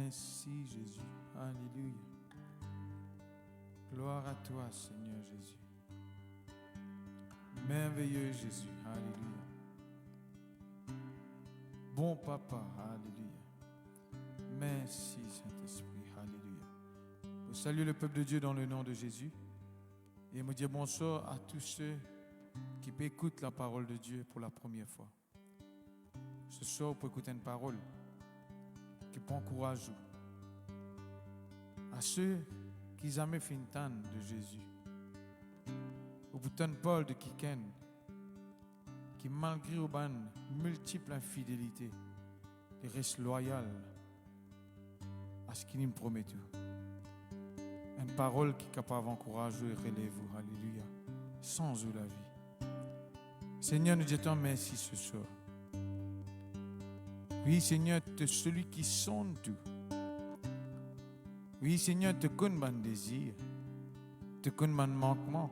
Merci Jésus. Alléluia. Gloire à toi Seigneur Jésus. Merveilleux Jésus. Alléluia. Bon Papa. Alléluia. Merci Saint-Esprit. Alléluia. Je salue le peuple de Dieu dans le nom de Jésus. Et me dire bonsoir à tous ceux qui écoutent la parole de Dieu pour la première fois. Ce soir, pour écouter une parole qui prend courage à ceux qui n'ont jamais fait une tanne de Jésus. Au bout de Paul de Kiken, qui malgré les multiples infidélités, il reste loyal à ce qu'il nous promet tout. Une parole qui est capable d'encourager et relever vous. Alléluia. Sans eux la vie. Seigneur, nous disons merci ce soir. Oui, Seigneur, tu es celui qui sonde tout. Oui, Seigneur, tu connais mon désir. Tu connais mon manquement.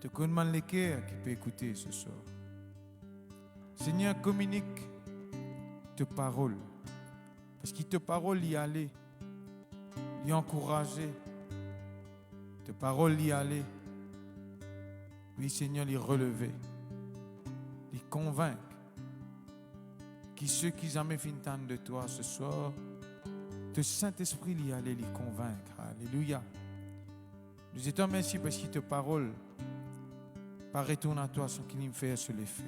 Tu connais mon l'équerre qui peut écouter ce soir. Seigneur, communique tes paroles. Parce que tes paroles y aller, y encourager. Tes paroles y aller. Oui, Seigneur, les relever. Les convaincre. Qui ceux qui jamais finissent de toi ce soir, le Saint-Esprit y aller les convaincre. Alléluia. Nous étions merci parce que tes paroles par retourne à toi sans qu'il nous fasse sur les faits.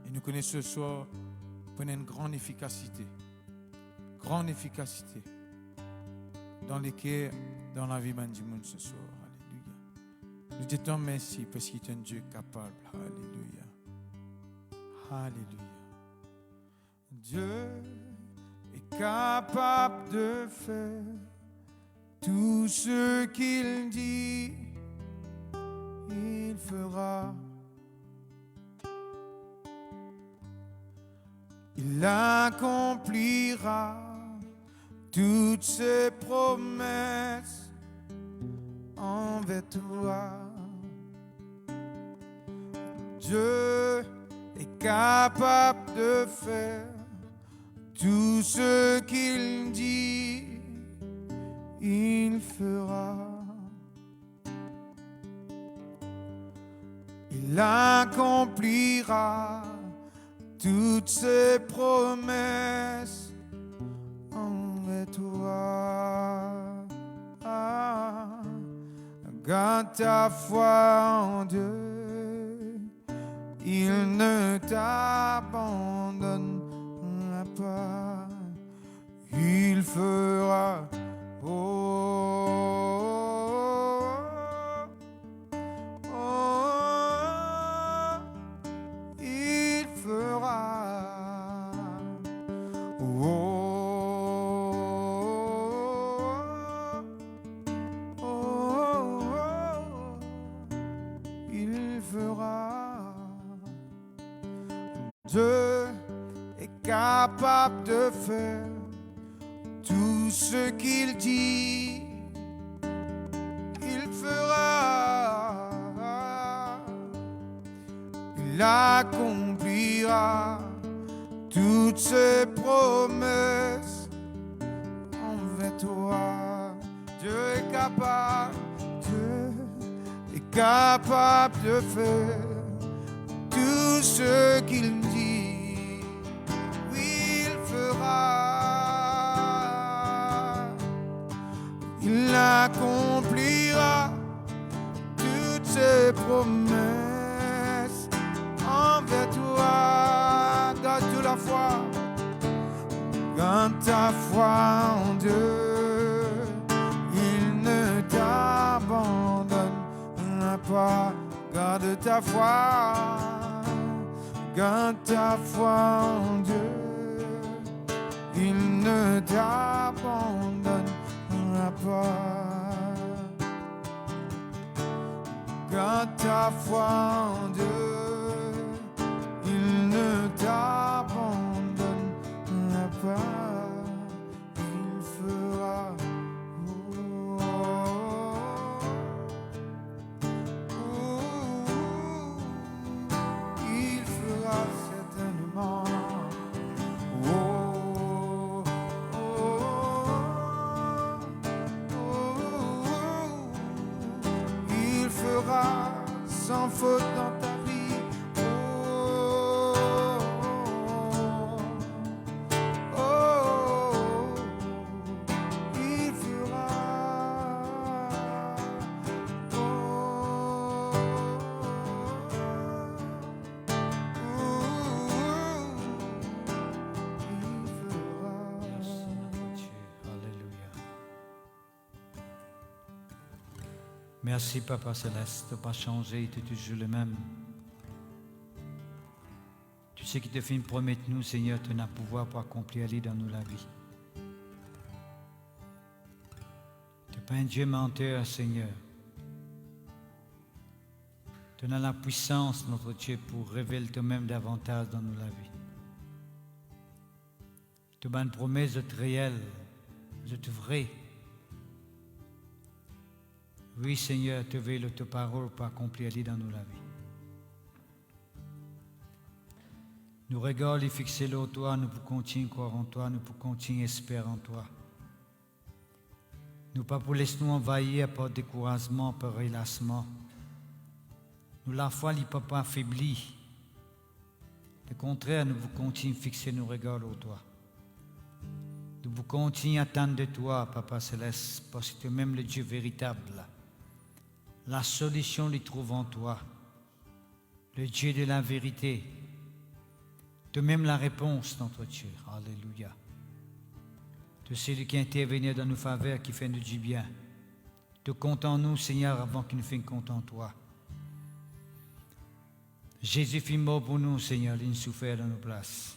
Et nous connaissons ce soir pour une grande efficacité dans les cœurs, dans la vie du monde ce soir. Alléluia. Nous disons merci parce qu'il est un Dieu capable. Alléluia. Alléluia. Dieu est capable de faire tout ce qu'il dit, il fera. Il accomplira toutes ses promesses envers toi. Dieu est capable de faire tout ce qu'il dit, il fera. Il il accomplira toutes ses promesses envers toi. Garde ta foi en Dieu, il ne t'abandonnera pas, il fera. Il fera. Il fera. Dieu est capable de faire tout ce qu'il dit. Il fera. Il accomplira toutes ses promesses envers toi. Dieu est capable, Dieu est capable de faire tout ce qu'il dit. Oui, il fera. Il accomplira toutes ses promesses envers toi. Garde toute la foi. Garde ta foi en Dieu. Il ne t'abandonnera pas. Garde ta foi. Garde ta foi en Dieu. Il ne t'abandonnera pas. Garde ta foi en Dieu. Il ne t'abandonnera pas. Il fera. Il fera certainement. Il fera sans faute dans ta vie. Il fera. Merci, Papa Céleste, tu n'as pas changé, tu es toujours le même. Tu sais que tu fais une promesse, nous, Seigneur, tu n'as pouvoir pour accomplir aller dans nous la vie. Tu n'es pas un Dieu menteur, Seigneur. Tu as la puissance, notre Dieu, pour révéler toi-même davantage dans nous la vie. Tu as une promesse de réelle, de vraie. Oui, Seigneur, tu veux ta parole pour accomplir dans nous la vie. Nous regardons et fixer en toi, nous pouvons continuer à croire en toi, nous pouvons continuer à espérer en toi. Nous pas pour laisser nous envahir par découragement, par relâchement. Nous la foi n'est pas affaiblie. Au contraire, nous pouvons continuer à fixer nos regards en toi. Nous pouvons continuer à attendre de toi, Papa Céleste, parce que tu es même le Dieu véritable. La solution les trouve en toi, le Dieu de la vérité. De même la réponse, notre Dieu. Alléluia. Tu es celui qui intervient dans nos faveurs, qui fait nous du bien. Tu comptes en nous, Seigneur, avant qu'il nous fasse compte en toi. Jésus fit mort pour nous, Seigneur, il nous souffert dans nos places.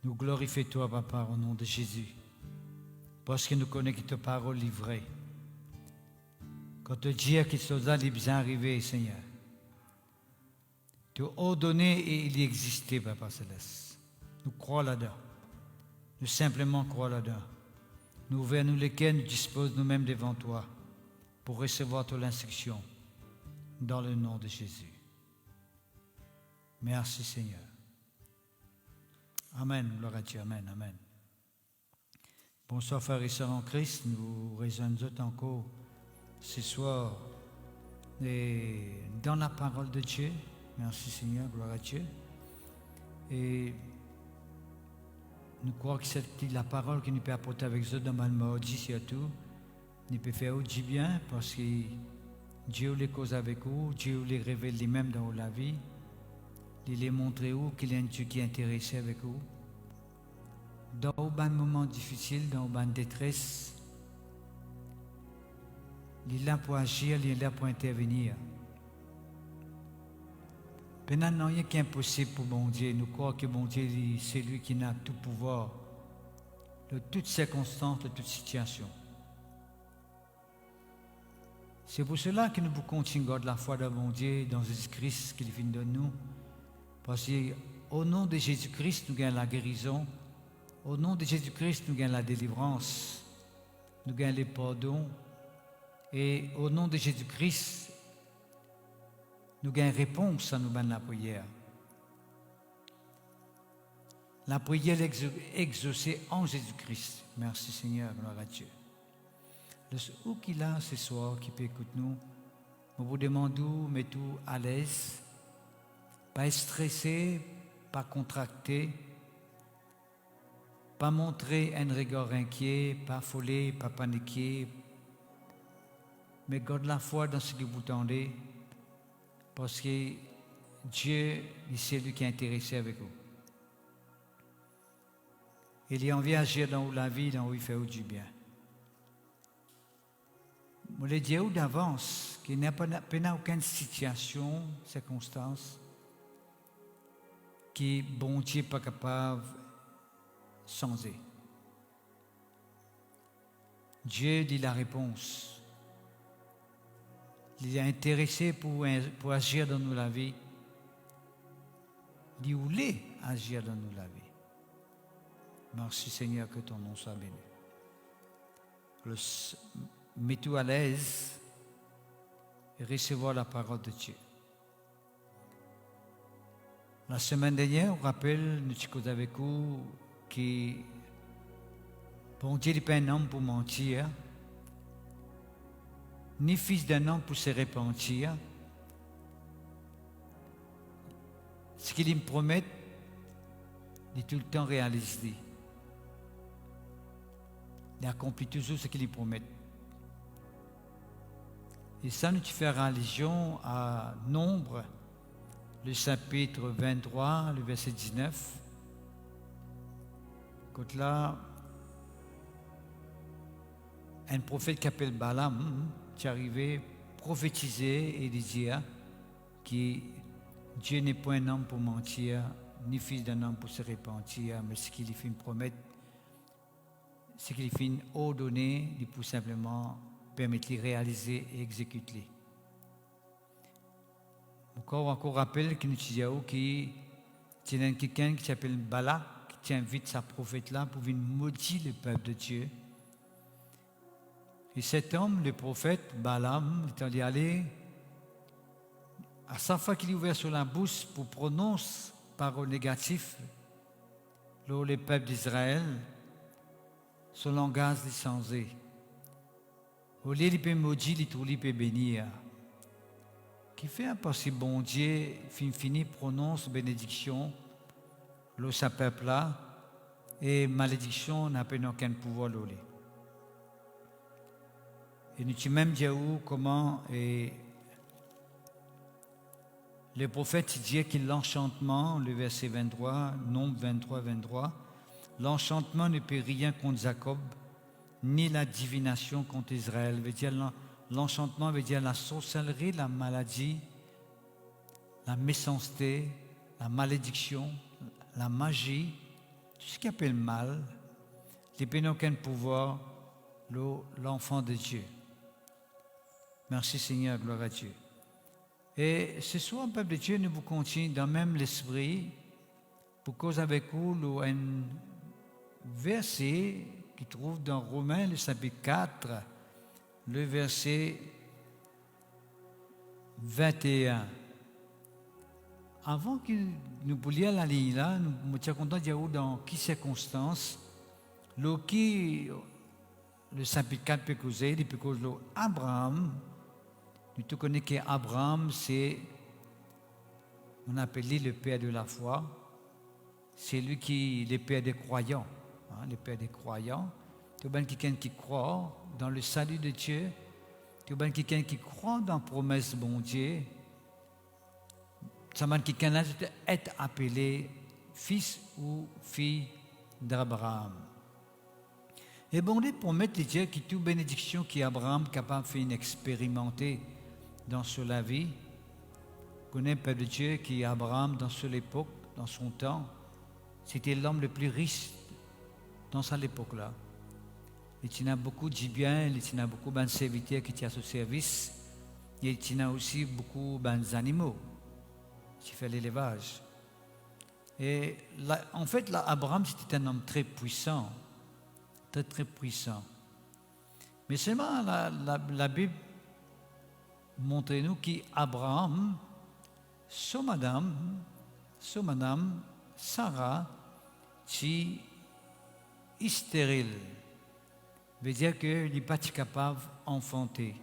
Nous glorifions toi, Papa, au nom de Jésus, parce que nous connaissons que ta parole est vraie. Quand tu dis que ce soit bien arrivé, Seigneur, tu as ordonné et il existait, Papa Céleste. Nous croyons là-dedans. Nous simplement croyons là-dedans. Nous vers nous lesquels nous disposons nous-mêmes devant toi pour recevoir ton instruction dans le nom de Jésus. Merci, Seigneur. Amen. Gloire à Dieu. Amen. Amen. Bonsoir, frères et sœurs en Christ. Nous raisonnons encore ce soir Et dans la parole de Dieu, merci Seigneur, gloire à Dieu. Et nous croyons que c'est la parole qui nous peut apporter avec eux dans le maudit surtout. Nous peut faire du bien parce que Dieu les cause avec vous, Dieu les révèle lui-même dans la vie. Il les montre où qu'il y a un Dieu qui est intéressé avec vous. Dans un moment difficile, dans une détresse, il est là pour agir, il est là pour intervenir. Maintenant, il n'y a rien qui est impossible pour bon Dieu. Nous croyons que bon Dieu, c'est lui qui a tout pouvoir, de toutes circonstances, de toutes situations. C'est pour cela que nous continuons de la foi de bon Dieu dans Jésus-Christ qu'il vient de nous. Parce qu'au nom de Jésus-Christ, nous gagnons la guérison. Au nom de Jésus-Christ, nous gagnons la délivrance. Nous gagnons les pardons. Et au nom de Jésus-Christ, nous gagnons réponse à nous dans la prière. La prière est exaucée en Jésus-Christ. Merci Seigneur, gloire à Dieu. Où qu'il a ce soir qui peut écouter nous, nous vous demandons, mettez-vous à l'aise, pas stressé, pas contracté, pas montrer un regard inquiet, pas affolé, pas paniqué, mais garde la foi dans ce que vous tendez, parce que Dieu, c'est lui qui est intéressé avec vous. Il y a envie d'agir dans la vie, dans où il fait du bien. Je le dis d'avance qu'il n'y a pas aucune situation, circonstance, qui bon Dieu n'est pas capable de changer. Dieu dit la réponse. Il est intéressé pour agir dans nous la vie. Il voulait agir dans nous la vie. Merci Seigneur, que ton nom soit béni. Mets-toi à l'aise et recevoir la parole de Dieu. La semaine dernière, on rappelle, nous discutons avec vous que bon Dieu n'est pas un homme pour mentir, ni fils d'un homme pour se repentir. Ce qu'il me promet, il est tout le temps réalisé. Il accomplit toujours ce qu'il promet. Et ça nous fait allusion à Nombre, le chapitre 23, le verset 19. Quand là, un prophète qui s'appelle Balaam, qui est arrivé prophétiser et dire que Dieu n'est pas un homme pour mentir, ni fils d'un homme pour se repentir, mais ce qu'il fait promettre, ce qu'il fait ordonner, il peut simplement permettre de réaliser et exécuter. Encore rappelle que nous disons qu'il y a quelqu'un qui s'appelle Balak, qui invite sa prophète là pour venir maudire le peuple de Dieu. Et cet homme, le prophète Balaam, est allé aller, à chaque fois qu'il est ouvert sur la bouche pour prononcer paroles négatives, le peuple d'Israël, son langage est changé. Au lieu de maudire, il peut bénir. Qui fait parce que bon Dieu fini prononce bénédiction, le sa peuple là, et malédiction n'a pas aucun pouvoir l'olé. Et nous avons même dit comment le prophète dit que l'enchantement, le verset 23, Nombre 23, l'enchantement ne peut rien contre Jacob, ni la divination contre Israël. Veut dire l'enchantement veut dire la sorcellerie, la maladie, la méchanceté, la malédiction, la magie, tout ce qui appelle mal, il n'y a aucun pouvoir, l'enfant de Dieu. Merci Seigneur, gloire à Dieu. Et ce soir, peuple de Dieu, nous vous continuons dans même l'esprit pour causer avec vous un verset qui trouve dans Romains, le chapitre 4, le verset 21. Avant que nous lions la ligne là, nous sommes contents de dire dans quelles circonstances, le chapitre 4 peut causer, il peut causer Abraham, Nous te connaissons qu'Abraham, c'est, on appelle le père de la foi. C'est lui qui est le père des croyants. Le père des croyants. Tu es quelqu'un qui croit dans le salut de Dieu. Tu es quelqu'un qui croit dans la promesse de bon Dieu. Tu es quelqu'un qui est appelé fils ou fille d'Abraham. Et bon Dieu promet de Dieu que toute bénédiction qu'Abraham est capable de faire expérimenter dans la vie. On connaît le peuple de Dieu qui Abraham dans son époque, dans son temps, c'était l'homme le plus riche dans cette époque-là. Il y a beaucoup de biens, il y a beaucoup de serviteurs qui étaient à son service, et il y a aussi beaucoup d'animaux qui font l'élevage. Et là, en fait, là, Abraham, c'était un homme très puissant, très très puissant. Mais seulement la Bible montre-nous qu'Abraham, son madame Sarah, qui est stérile, veut dire qu'il n'est pas capable d'enfanter.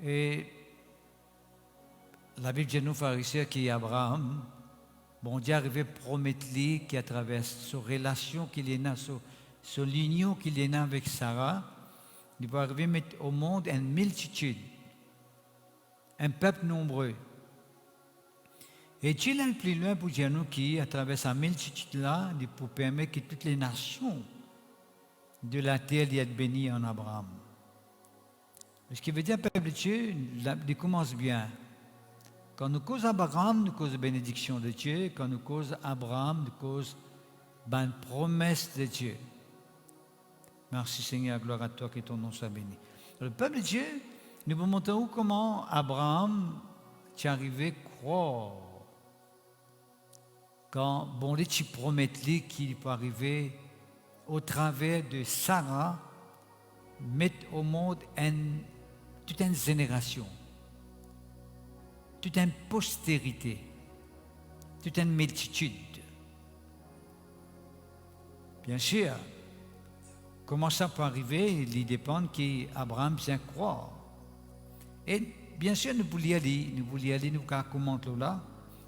Et la Bible dit nous pharisiens qu'Abraham, bon Dieu arrivé à promettre lui qu'à travers sa relation qu'il est son union qu'il est avec Sarah, il va arriver à mettre au monde une multitude, un peuple nombreux. Et Dieu est plus loin pour dire nous qu'à travers sa multitude-là, il peut permettre que toutes les nations de la terre soient bénies en Abraham. Ce qui veut dire, peuple de Dieu, il commence bien. Quand nous cause Abraham, nous cause la bénédiction de Dieu. Quand nous cause Abraham, nous cause la promesse de Dieu. Merci Seigneur, gloire à toi, que ton nom soit béni. Le peuple de Dieu, nous vous montrons comment Abraham est arrivé à croire. Quand bon Dieu te promet qu'il peut arriver au travers de Sarah, mettre au monde toute une génération, toute une postérité, toute une multitude. Bien sûr, comment ça peut arriver, il dépend qu'Abraham vient croire. Et bien sûr, nous voulions aller, nous comment là,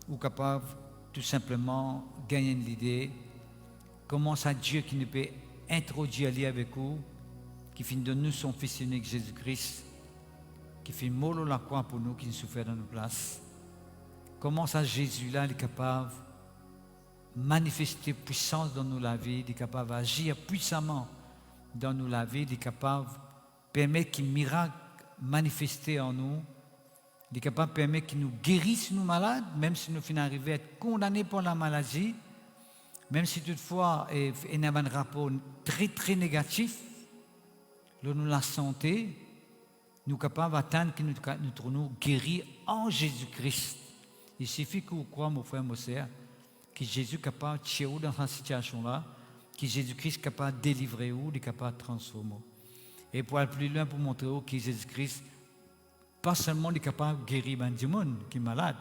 ou capable tout simplement gagner l'idée, comment ça Dieu qui nous peut introduire avec nous, qui finit de nous son Fils unique Jésus-Christ, qui fait mourir la croix pour nous, qui nous souffre dans nos places. Comment ça Jésus-là est capable de manifester puissance dans nos vies, il est capable d'agir puissamment dans nos vies, il est capable de permettre qu'un miracle manifeste en nous, il est capable de permettre qu'il nous guérisse nos malades, même si nous finissons arriver à être condamnés pour la maladie, même si toutefois il y a un rapport très très négatif, nous la santé, nous sommes capables d'atteindre que nous trouvons guéris en Jésus-Christ. Il suffit que vous croyez, mon frère, mon sœur, que Jésus est capable de tuer dans cette situation-là, que Jésus-Christ est capable de délivrer ou, il est capable de transformer. Et pour aller plus loin, pour montrer que Jésus-Christ, pas seulement il est capable de guérir du monde qui est malade,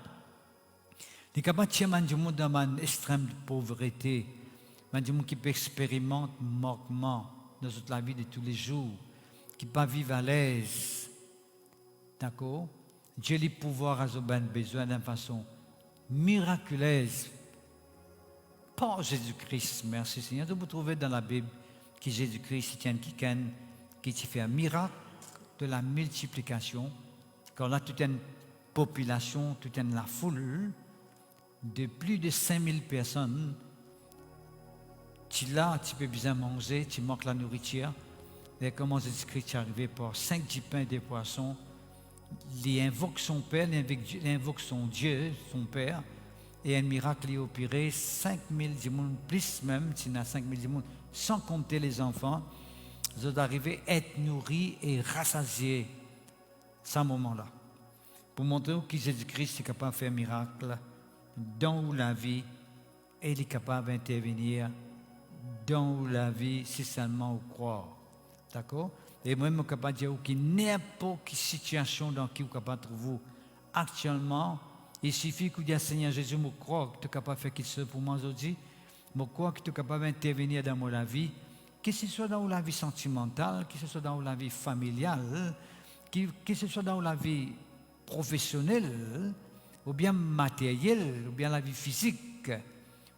il est capable de tuer du monde dans une extrême pauvreté, du monde qui peut expérimenter manquement dans toute la vie de tous les jours, qui ne peut pas vivre à l'aise. D'accord? Dieu a le pouvoir à ce besoin d'une façon miraculeuse. Par Jésus-Christ, merci Seigneur. Vous trouvez dans la Bible que Jésus-Christ tient quelqu'un qui fait un miracle de la multiplication. Quand là, toute une population, toute une foule de plus de 5000 personnes, tu peux bien manger, tu manques la nourriture. Et comment Jésus-Christ est arrivé par 5 petits pains et des poissons, il invoque son Père, il invoque son Dieu, son Père, et un miracle est opéré, 5000 démons, plus même, s'il y a 5000 démons, sans compter les enfants, ils sont arrivés à être nourris et rassasiés à ce moment-là. Pour montrer que Jésus-Christ est capable de faire un miracle dans la vie, et il est capable d'intervenir dans la vie si seulement on croit. D'accord? Et moi, je suis capable de dire que n'importe quelle situation dans laquelle vous êtes capable de trouver actuellement, il suffit que vous dites Seigneur Jésus, je crois que tu es capable de faire quelque chose pour moi aujourd'hui. Je crois que tu es capable d'intervenir dans ma vie, que ce soit dans la vie sentimentale, que ce soit dans la vie familiale, que ce soit dans la vie professionnelle, ou bien matérielle, ou bien la vie physique,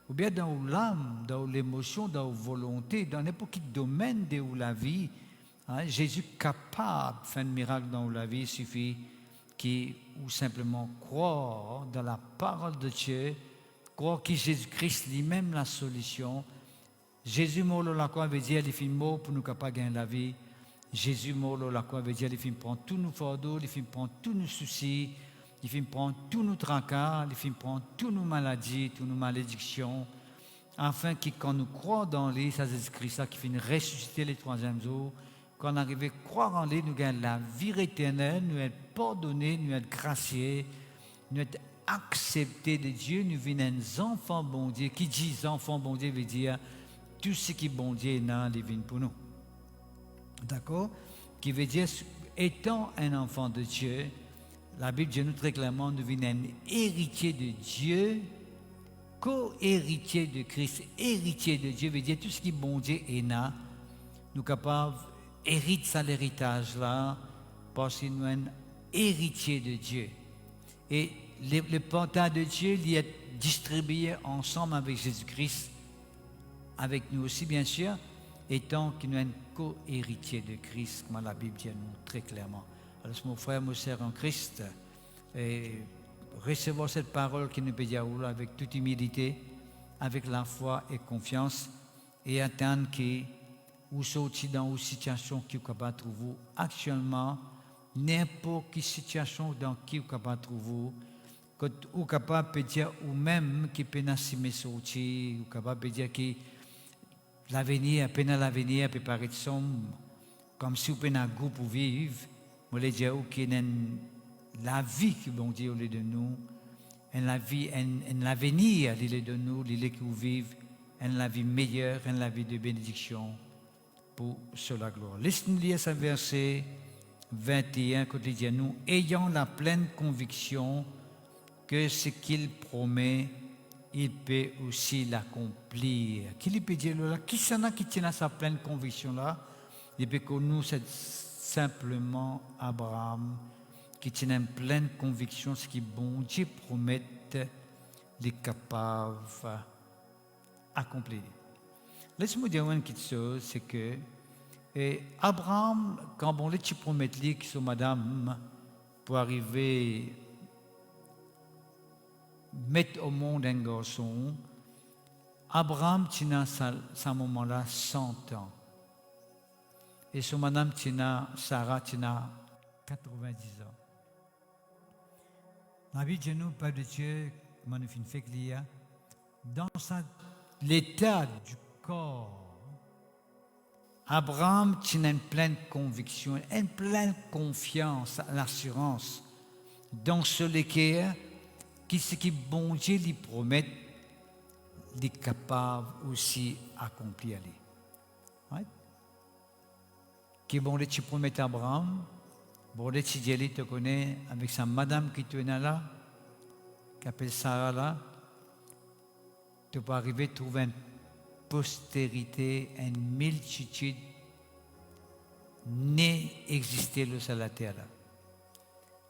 ou bien dans l'âme, dans l'émotion, dans la volonté, dans n'importe quel domaine de la vie, hein, Jésus est capable de faire un miracle dans la vie. Il suffit ou simplement croire dans la parole de Dieu, croire que Jésus-Christ lui-même la solution. Jésus mort sur la croix veut dire il fait mort pour nous capables de gagner la vie. Jésus mort sur la croix veut dire il fait prendre tous nos fardeaux, il fait prendre tous nos soucis, il fait prendre tous nos tracas, il fait prendre toutes nos maladies, toutes nos malédictions, afin que quand nous croyons dans lui, ça c'est Christ ça qui fait ressusciter les troisième jour. Quand on arrive à croire en lui, nous gagnons la vie éternelle, nous être pardonnés, nous être graciés, nous être acceptés de Dieu, nous venons enfants bon Dieu. Qui dit enfants bon Dieu veut dire tout ce qui est bon Dieu est divin pour nous. D'accord? Qui veut dire, étant un enfant de Dieu, la Bible dit nous très clairement, nous venons un héritier de Dieu, co-héritier de Christ, héritier de Dieu, veut dire tout ce qui est bon Dieu est là, nous capables hérite ça l'héritage là, parce que nous sommes héritiers de Dieu. Et le partage de Dieu, il est distribué ensemble avec Jésus-Christ, avec nous aussi bien sûr, étant que nous sommes co-héritiers de Christ, comme la Bible dit à nous très clairement. Alors mon frère, mon sœur en Christ, et recevoir cette parole qui nous peut dire avec toute humilité, avec la foi et confiance, et attendre que ou sortir dans une situation qui est capable de trouver actuellement, n'importe quelle situation dans qui vous capable de trouver, que vous capable de dire ou même qui peut n'assimer sortir, ou capable de dire que l'avenir, à peine l'avenir peut paraître sombre, comme si vous avez un goût pour vivre, vous voulez dire que la vie que bon Dieu est de nous, la vie, l'avenir il est de nous, il est que vous vivez, la vie meilleure, la vie de bénédiction. Pour la gloire. Laissez-nous lire ce verset 21, quand il dit à nous, ayant la pleine conviction que ce qu'il promet, il peut aussi l'accomplir. Qui peut dire là? Qui s'en a qui tient à sa pleine conviction là? Il peut que nous, c'est simplement Abraham qui tient une pleine conviction ce qui bon Dieu promet, il est capable d'accomplir. Laisse-moi dire une petite chose, c'est que Abraham, quand on lui promet que son madame, pour arriver mettre au monde un garçon, Abraham tient à ce moment-là 100 ans. Et son madame Sarah tient 90 ans. La vie de nous, Père de Dieu, comme on a fait lire, dans l'état du corps, Abraham tient une pleine conviction, une pleine confiance, l'assurance dans ce lequel ce qui bon Dieu lui promet, il est capable aussi d'accomplir. Right? Qui bon Dieu tu promet à Abraham, bon Dieu tu te connais avec sa madame qui te là, qui appelle Sarah là, tu peux arriver à trouver une postérité, une multitude n'est existé sur la terre.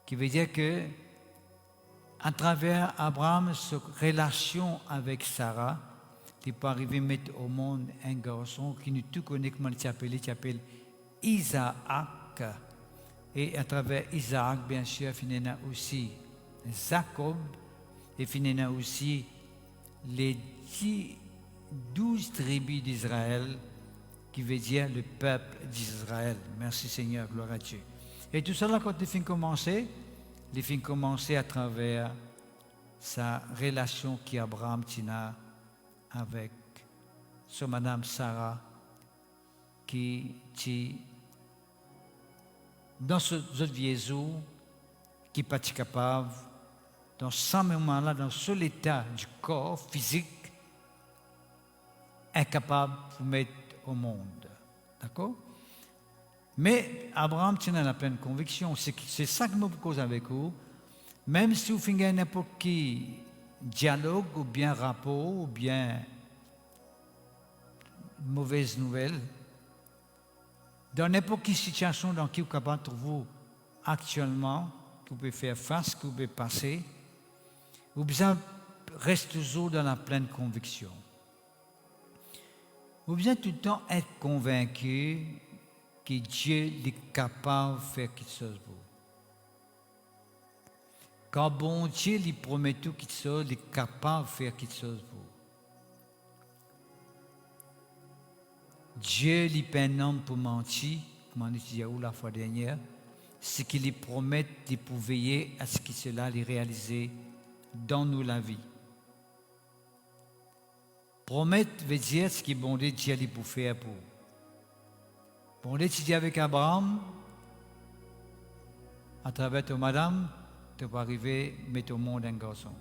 Qui veut dire que, à travers Abraham, sa relation avec Sarah, il peut arriver à mettre au monde un garçon qui nous tout connaît, comment il s'appelle Isaac. Et à travers Isaac, bien sûr, il y a aussi Jacob, et il y a aussi les 12 tribus d'Israël, qui veut dire le peuple d'Israël. Merci Seigneur, gloire à Dieu. Et tout cela, quand il finit commencer à travers sa relation qu'Abraham tient avec sa madame Sarah, qui dans ce vieux jour, qui n'est pas capable, dans ce moment-là, dans ce état du corps physique, incapable de mettre au monde. D'accord? Mais Abraham tient la pleine conviction. C'est ça que je me cause avec vous. Même si vous faites n'importe quel dialogue, ou bien rapport, ou bien mauvaise nouvelle, dans n'importe quelle situation dans qui vous êtes capable de trouver actuellement, que vous pouvez faire face, que vous pouvez passer, vous besoin reste toujours dans la pleine conviction. Vous besoin tout le temps être convaincu que Dieu est capable de faire quelque chose pour vous. Quand bon Dieu lui promet tout quelque chose, il est capable de faire quelque chose pour vous. Dieu lui pas un homme pour mentir, comme on disait la fois dernière, ce qu'il lui promet de pour veiller à ce que cela lui réaliser dans nous la vie. Promettre veut dire ce que bon Dieu lui pour faire pour. Bon Dieu dit avec Abraham, à travers ton madame, tu vas arriver à mettre au monde un garçon.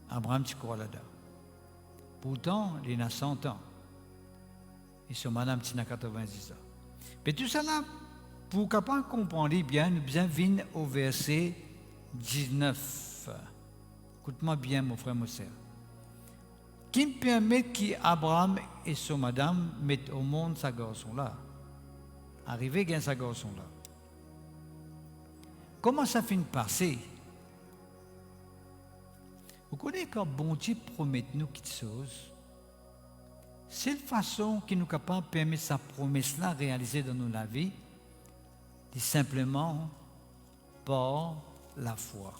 Abraham, tu crois là-dedans. Pourtant, il a 100 ans. Et son madame, tu as 90 ans. Mais tout ça là, pour capable comprendre bien, nous devons venir au verset 19. Écoute-moi bien, mon frère, mon sœur. Qui me permet qu'Abraham et son madame mettent au monde sa garçon-là? Arriver à sa garçon-là. Comment ça finit de passer? Vous connaissez quand bon Dieu promet nous quelque chose, c'est la façon qui nous est capable de permettre sa promesse-là réaliser dans notre vie, c'est simplement par la foi.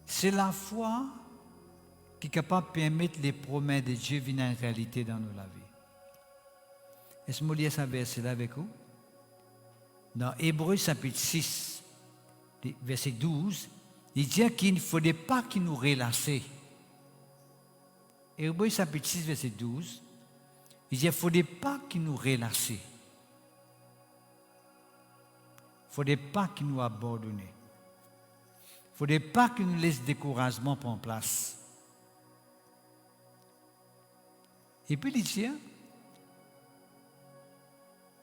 C'est la foi qui est capable de permettre les promesses de Dieu venir en réalité dans notre vie. Est-ce que vous lisez ce verset-là avec vous? Dans Hébreux chapitre 6, verset 12, il dit qu'il ne faudrait pas qu'il nous relâche. Hébreux chapitre 6, verset 12, il dit qu'il ne faudrait pas qu'il nous relâche. Il ne faudrait pas qu'il nous abandonne. Il ne faudrait pas qu'il nous laisse découragement prendre place. Et puis il dit,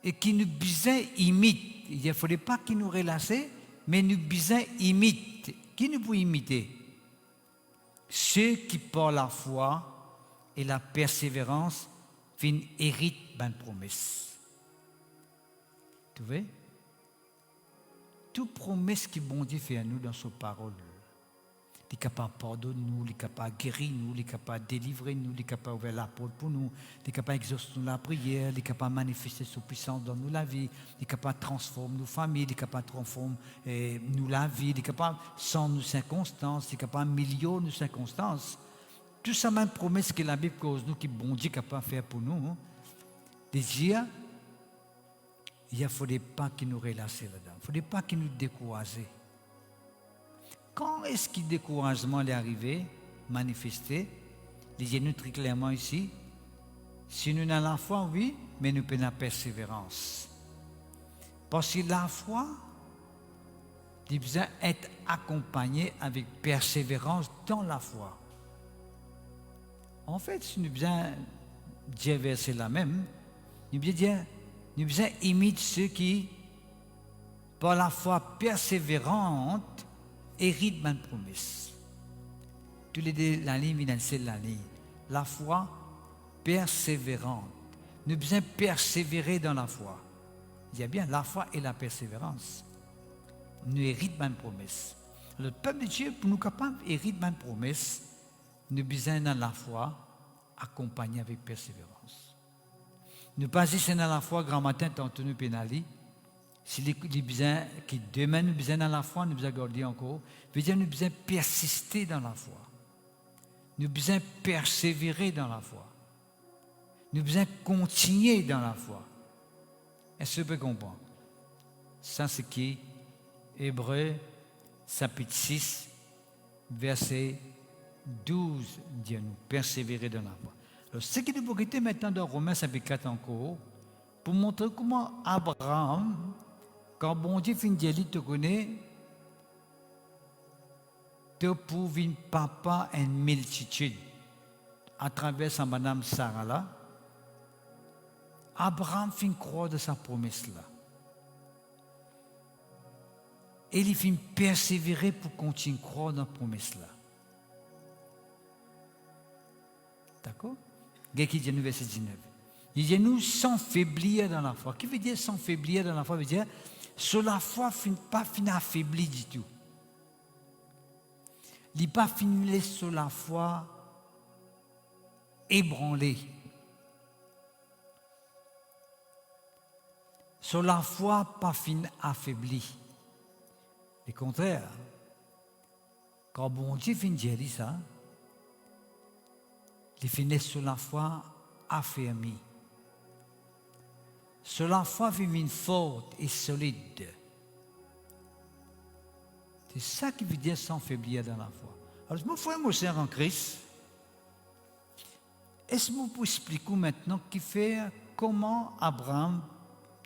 et qui nous besoin imite. Il ne faudrait pas qu'il nous relâche, mais nous besoin imite. Qui nous peut imiter? Ceux qui par la foi et la persévérance viennent hériter d'une promesse. Tu vois? Toute promesse que bon Dieu fait à nous dans sa parole, il est capable de pardonner nous, il est capable de guérir nous, il est capable de délivrer nous, il est capable d'ouvrir la porte pour nous, il est capable d'exaucer la prière, il est capable de manifester sa puissance dans nous la vie, il est capable de transformer nos familles, il est capable de transformer nous la vie, il est capable sans nos circonstances, il est capable de millions de circonstances. Tout ça, même promesse que la Bible cause nous, que bon Dieu est capable de faire pour nous, de dire, il ne faudrait pas qu'il nous relâche là-dedans, il ne faudrait pas qu'il nous décourage. Quand est-ce que le découragement est arrivé, manifesté? Lisez-nous très clairement ici. Si nous avons la foi, oui, mais nous avons la persévérance. Parce que la foi, il besoin d'être accompagné avec persévérance dans la foi. En fait, si nous besoin dire verset là même, nous besoin imiter ceux qui, par la foi persévérante, hérite d'une promesse. Tous les deux, la ligne, c'est la ligne. La foi persévérante. Nous devons persévérer dans la foi. Il y a bien la foi et la persévérance. Nous héritons d'une promesse. Le peuple de Dieu, pour nous capables d'hériter d'une promesse, nous besoin dans la foi accompagner avec persévérance. Nous pas juste dans la foi, grand matin, tantôt nous pénali. Si les besoins qui demain nous besoin dans la foi, nous besoin garder encore, veut dire nous besoin persister dans la foi. Nous besoin persévérer dans la foi. Nous besoin continuer dans la foi. Est-ce que vous pouvez comprendre? Ça, c'est qui? Hébreux, chapitre 6, verset 12, dit nous persévérer dans la foi. Alors, ce qui nous peut quitter maintenant dans Romains, chapitre 4 encore, pour montrer comment Abraham, quand bon Dieu finit de dire, te connaît, te prouve un papa en multitude à travers sa madame Sarah là. Abraham finit croire de sa promesse là. Et il finit persévérer pour continuer à croire dans la promesse là. D'accord? Qu'est-ce qu'il dit dans le verset 19? Il dit nous sans faiblir dans la foi. Qui veut dire sans faiblir dans la foi? Veut dire sur la foi, pas fin affaibli du tout. Il n'est pas fini sur la foi ébranlé. Sur la foi, pas fin affaibli. Au contraire, quand bon Dieu finit de dire ça, il finit sur la foi affermi. Sur la foi, il vit forte et solide. C'est ça qui veut dire sans faiblir dans la foi. Alors, mon frère, mon sœur en Christ, est-ce que vous pouvez expliquer maintenant comment Abraham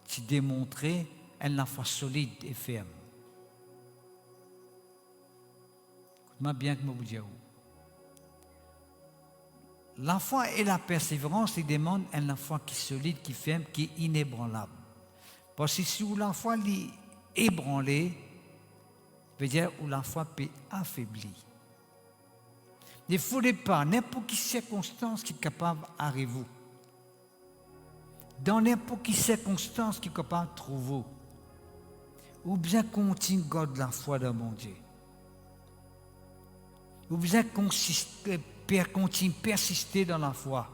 s'est démontré une foi solide et ferme? Écoute-moi bien que je vous dise. La foi et la persévérance, ils demandent une foi qui est solide, qui est ferme, qui est inébranlable. Parce que si la foi est ébranlée, veut dire où la foi peut affaiblir. Il ne faudrait pas, n'importe quelle circonstance qui est capable d'arriver. Dans n'importe quelle circonstance qui est capable de trouver. Ou bien continuer à garder la foi dans mon Dieu. Ou bien continuer à persister dans la foi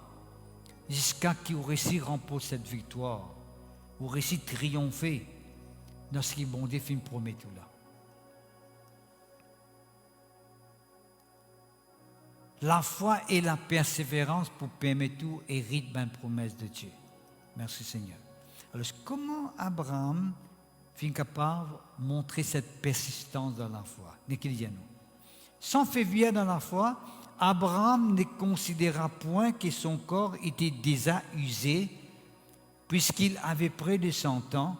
jusqu'à qu'il réussit à remporter cette victoire. Ou réussit à triompher dans ce que bon Dieu fait promet tout là. La foi et la persévérance pour permettre tout hérite d'une promesse de Dieu. Merci Seigneur. Alors, comment Abraham fut capable de montrer cette persistance dans la foi? Sans faiblir dans la foi, Abraham ne considéra point que son corps était déjà usé, puisqu'il avait près de 100 ans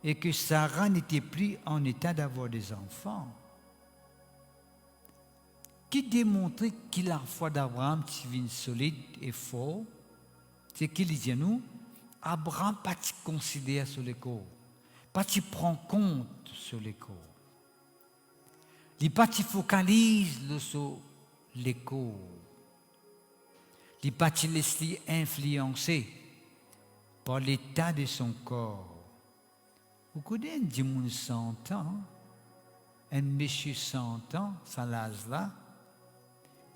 et que Sarah n'était plus en état d'avoir des enfants. Qui démontrait que la foi d'Abraham était solide et fort, c'est qu'il dit à nous, Abraham pas de considère sur les corps, pas de prend compte sur les corps. Il pas de focalise sur les corps. Il pas de laisser influencer par l'état de son corps. Vous connaissez un dimanche 100 ans, un monsieur 100 ans, ça l'âge là,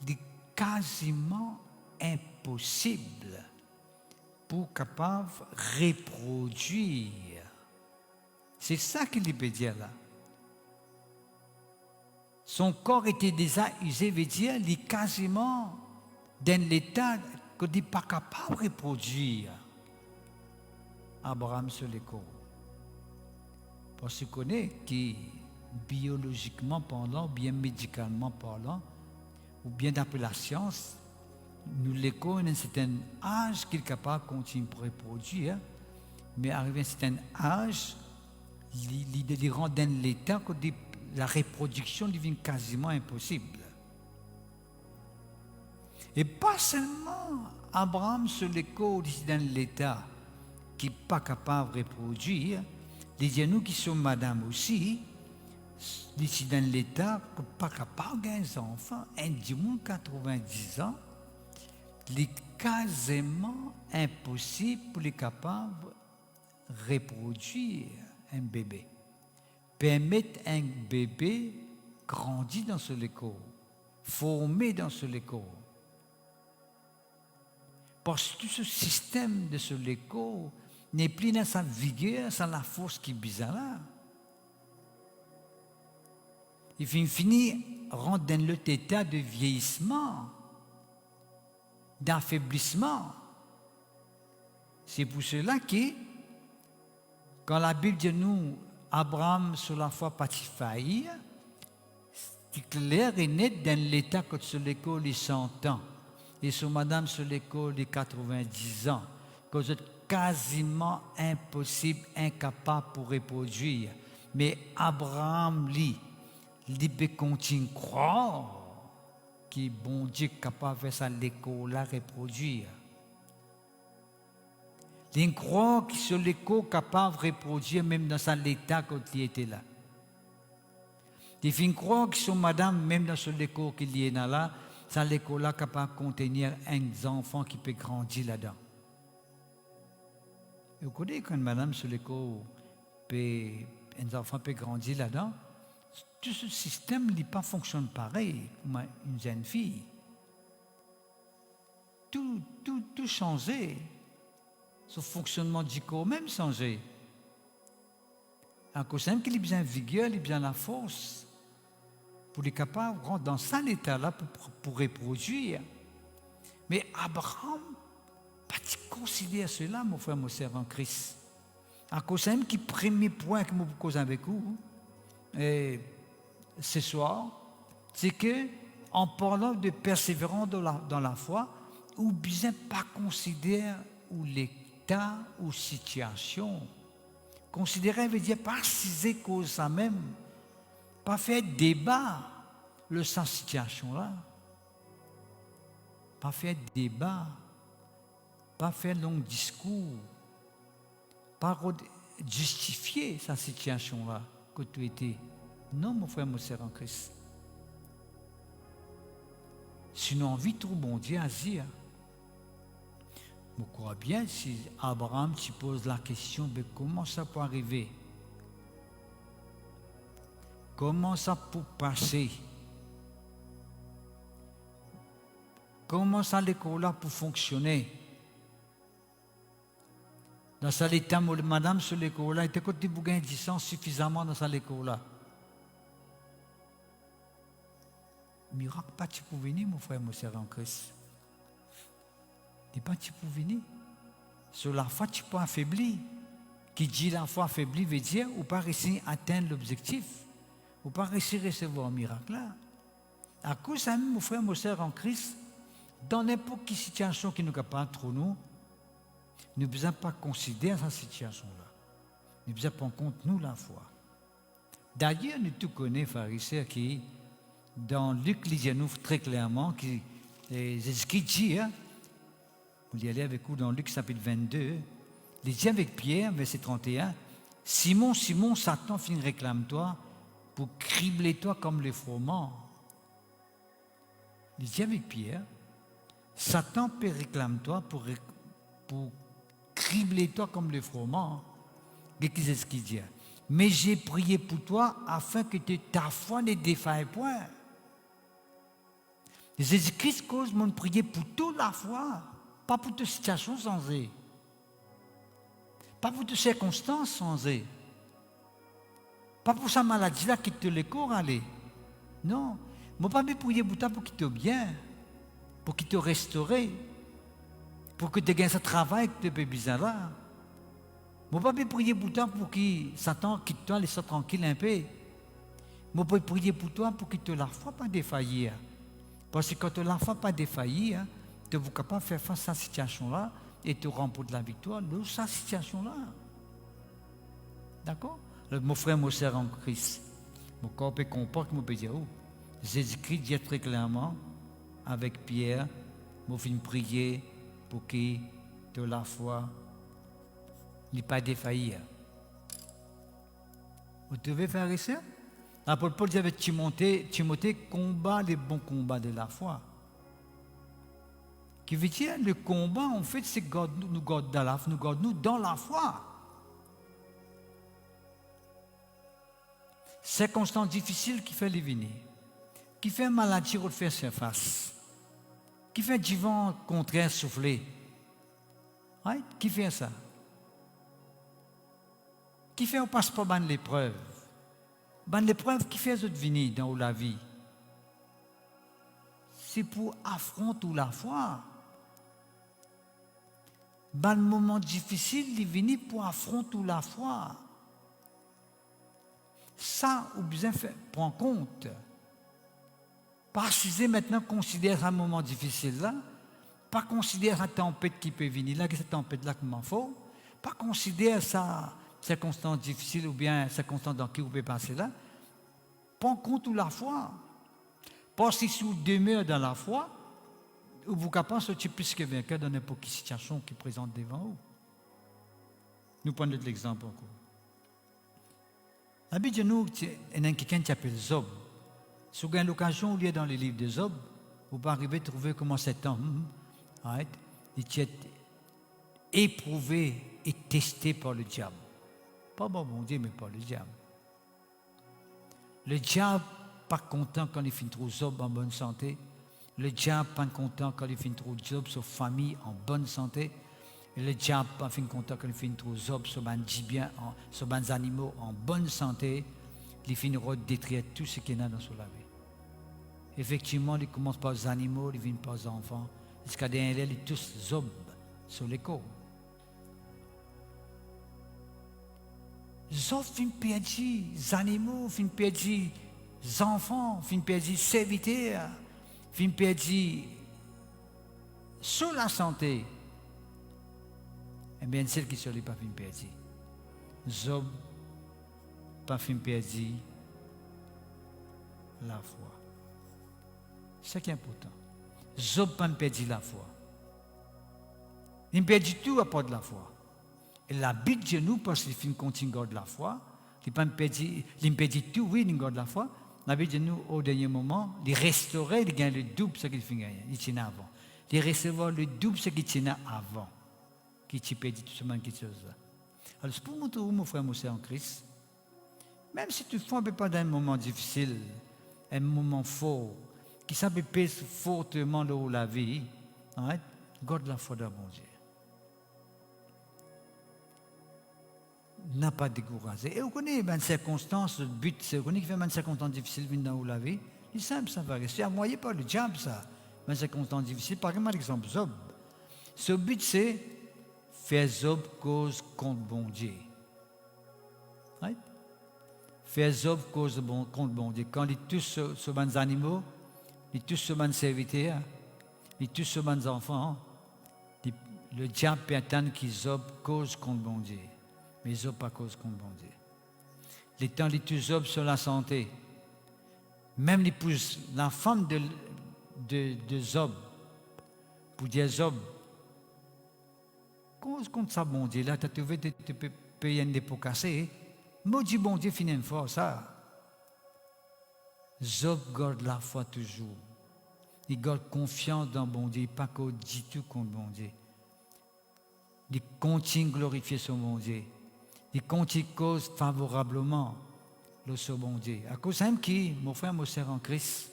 il est quasiment impossible pour capable de reproduire. C'est ça qu'il veut dire là. Son corps était déjà usé, veut dire qu'il est quasiment dans l'état qu'il n'est pas capable de reproduire. Abraham sur les corps. Parce qu'on connaît que biologiquement parlant, bien médicalement parlant, ou bien d'après la science, nous l'écho à un certain âge qu'il est capable de continuer à reproduire, mais arrivé à un certain âge, il rend dans l'état que la reproduction devient quasiment impossible. Et pas seulement Abraham sur l'écho dans l'état qui n'est pas capable de reproduire, les nous qui sont madame aussi, ici dans l'état, pas capable de gagner des enfants, un dimanche 90 ans, il est quasiment impossible pour les capables de reproduire un bébé. Permettre un bébé grandir dans ce corps, former dans ce corps. Parce que tout ce système de ce corps n'est plus dans sa vigueur, sans la force qui est bizarre là. Il finit rentre dans l'état de vieillissement, d'affaiblissement. C'est pour cela que, quand la Bible dit nous, Abraham sur la foi pas faillir, c'est clair et net dans l'état que sur l'école il 100 ans et sur madame sur l'école il 90 ans, que c'est quasiment impossible, incapable pour reproduire. Mais Abraham lui, il peut continuer à croire que bon Dieu est capable de faire ça l'école là reproduire. Il croit que sur l'école capable de reproduire même dans son état quand il était là. Il croit que sur madame même dans son école qu'il est là, ça l'école là capable de contenir un enfant qui peut grandir là-dedans. Et vous connaissez quand madame sur l'école, les enfants peuvent grandir là-dedans, tout ce système ne fonctionne pas pareil comme une jeune fille. Tout changé. Ce fonctionnement du corps même changé. À cause même qu'il a besoin de vigueur, il a besoin de la force pour être capable de rentrer dans cet état-là pour reproduire. Mais Abraham, pas considère cela, mon frère, mon sœur en Christ. À cause même qui premier point que je vous cause avec vous, et ce soir, c'est que en parlant de persévérance dans la foi, ou bien pas considérer ou l'état ou situation. Considérer veut dire pas ciser cause ça même, pas faire débat le sa situation là, pas faire débat, pas faire long discours, pas justifier sa situation là que tu étais. Non, mon frère, mon sœur en Christ. Sinon, envie tout bon Dieu à dire. Je crois bien, si Abraham tu pose la question, mais comment ça peut arriver? Comment ça peut passer? Comment ça l'école là peut fonctionner? Dans ça l'état, madame sur l'école là, était côté bougain distance suffisamment dans ça l'école là. Miracle pas tu peux venir, mon frère, mon sœur en Christ. N'est pas tu peux venir. Sur la foi, tu peux affaiblir. Qui dit la foi affaiblie veut dire ou pas réussir à atteindre l'objectif, ou pas réussir à recevoir un miracle là. À cause de ça, mon frère, mon sœur en Christ, dans n'importe quelle situation qui nous capable trop nous ne besoin pas considérer cette situation-là. Nous besoin prendre compte nous la foi. D'ailleurs, nous tous connaissons pharisiens qui, dans Luc, il nous très clairement, qui Jésus-Christ dit, vous y allez avec vous dans Luc chapitre 22, il dit avec Pierre, verset 31, Simon, Simon, Satan finit réclame-toi pour cribler toi comme les froment. Il dit avec Pierre, Satan peut réclame-toi pour cribler toi comme les froment. Qu'est-ce qu'il dit? Mais j'ai prié pour toi afin que ta foi ne défaille point. Jésus-Christ cause mon prier pour toute la foi, pas pour toute situation sans eux, pas pour toute circonstance sans eux, pas pour sa maladie-là qui te le corps aller. Non, je ne pas prier pour toi pour qu'il te bien, pour qu'il te restaure, pour que tu gagnes ce travail que tu peux bien là. Je ne pas prier pour toi pour que Satan quitte toi, laisse tranquille un peu. Je peux prier pour toi pour que tu ne la foi pas défaillir. Parce que quand tu ne la foi pas défaillir, tu es capable de faire face à cette situation-là et te remporter la victoire de cette situation-là. D'accord? Mon frère, mon sœur en Christ, mon corps peut comprendre que je peux dire, Jésus-Christ dit très clairement, avec Pierre, je vais prier pour que de la foi n'est pas défaillir. Vous devez faire ça? L'apôtre Paul dit avec Timothée, combat les bons combats de la foi. Qui veut dire, le combat, en fait, c'est nous garde-nous dans la foi. Circonstances difficiles qui fait les venir, qui fait maladie refaire surface, qui fait du vent contraire souffler. Right? Qui fait ça? Qui fait on passe pas ban l'épreuve? Ban l'épreuve qui fait autres venir dans la vie. C'est pour affronter la foi. Ban moment difficile, il vient pour affronter la foi. Ça, vous besoin prendre compte. Pas si maintenant considère un moment difficile là, pas considérer la tempête qui peut venir là, que cette tempête là qu'il m'en faut, pas considérer ça circonstance difficile ou bien circonstance dans qui vous pouvez passer là. Prends compte de la foi. Parce que si vous demeurez dans la foi, vous êtes capable de sortir plus que vainqueur dans n'importe quelle situation qui présente devant vous. Nous prenons l'exemple encore. La Bible nous, il y a quelqu'un qui s'appelle Job. Si vous avez l'occasion, vous lisez dans les livres de Job, vous pouvez arriver à trouver comment cet homme, il est éprouvé est testé par le diable. Pas par mon Dieu, mais par le diable. Le diable pas content quand il finit trop zob en bonne santé. Le diable pas content quand il finit trop zob sur famille en bonne santé. Et le diable pas content quand il finit trop zob sur bien, sur les animaux en bonne santé. Il finira de détruire tout ce qu'il y a dans son vie. Effectivement, il commence par les animaux, il vient par les enfants. Jusqu'à derrière, il tous zob sur l'écho. Zob fin perdu, les animaux fin perdu, les enfants fin perdu, les serviteurs fin perdu sur la santé. Eh bien, celle qui ne sont pas fin perdu. Zob pas fin perdu la foi. C'est ce qui est important. Zob pas perdu la foi. Il perdu tout à part de la foi. Et la bite de nous, parce qu'il continue à garder la foi, il perdu tout, oui, il garde la foi. La bite de nous, au dernier moment, il restaurait, il gagne le double ce qu'il fait gagner, il tient avant. Il recevoir le double ce qu'il tient avant, qui t'a perdu tout ce monde qui chose là. Alors, c'est pour montrer mon frère, mon sœur en Christ, même si tu ne pas dans un moment difficile, un moment fort, qui s'appelle pèse fortement dans la vie, garde la foi dans mon Dieu. N'a pas découragé. Et vous connaissez les circonstances, le but, c'est vous connaissez qui fait une circonstance difficile dans la vie. C'est simple, ça va rester. À moyen pas le diable, ça. Une circonstance difficile, par exemple, Zob. Ce but, c'est faire Zob cause contre bon Dieu. Right? Faire Zob cause contre bon Dieu. Quand il touche sur les animaux, il touche sur les serviteurs, il touche sur les enfants, le diable peut attendre qu'il Zob cause contre bon Dieu. Mais Zob pas cause contre bon Dieu. Les temps les tous Zob sur la santé. Même l'épouse, la femme de Zob, pour dire Zob, cause contre ça bon Dieu, là, tu as trouvé de payer un dépôt cassé. Maudit bon Dieu finit une fois ça. Zob garde la foi toujours. Il garde confiance dans bon Dieu, pas qu'on dit tout contre bon Dieu. Il continue à glorifier son bon Dieu. Il continue cause favorablement le son bon Dieu. À cause même qui, mon frère, mon sœur en Christ.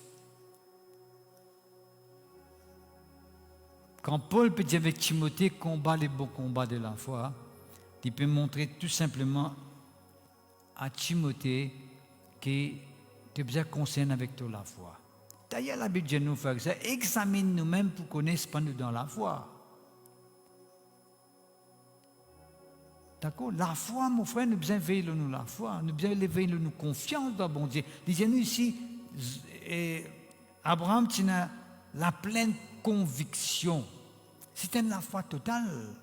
Quand Paul peut dire avec Timothée, combat les bons combats de la foi, il peut montrer tout simplement à Timothée que tu es bien concerné avec toi la foi. D'ailleurs, la Bible nous fait ça. Examine nous-mêmes pour connaître pas nous dans la foi. D'accord? La foi, mon frère, nous besoin veiller nous la foi. Nous besoin veiller nous confiance dans bon Dieu. Disons-nous ici, Abraham, tu as la pleine conviction. C'était la foi totale.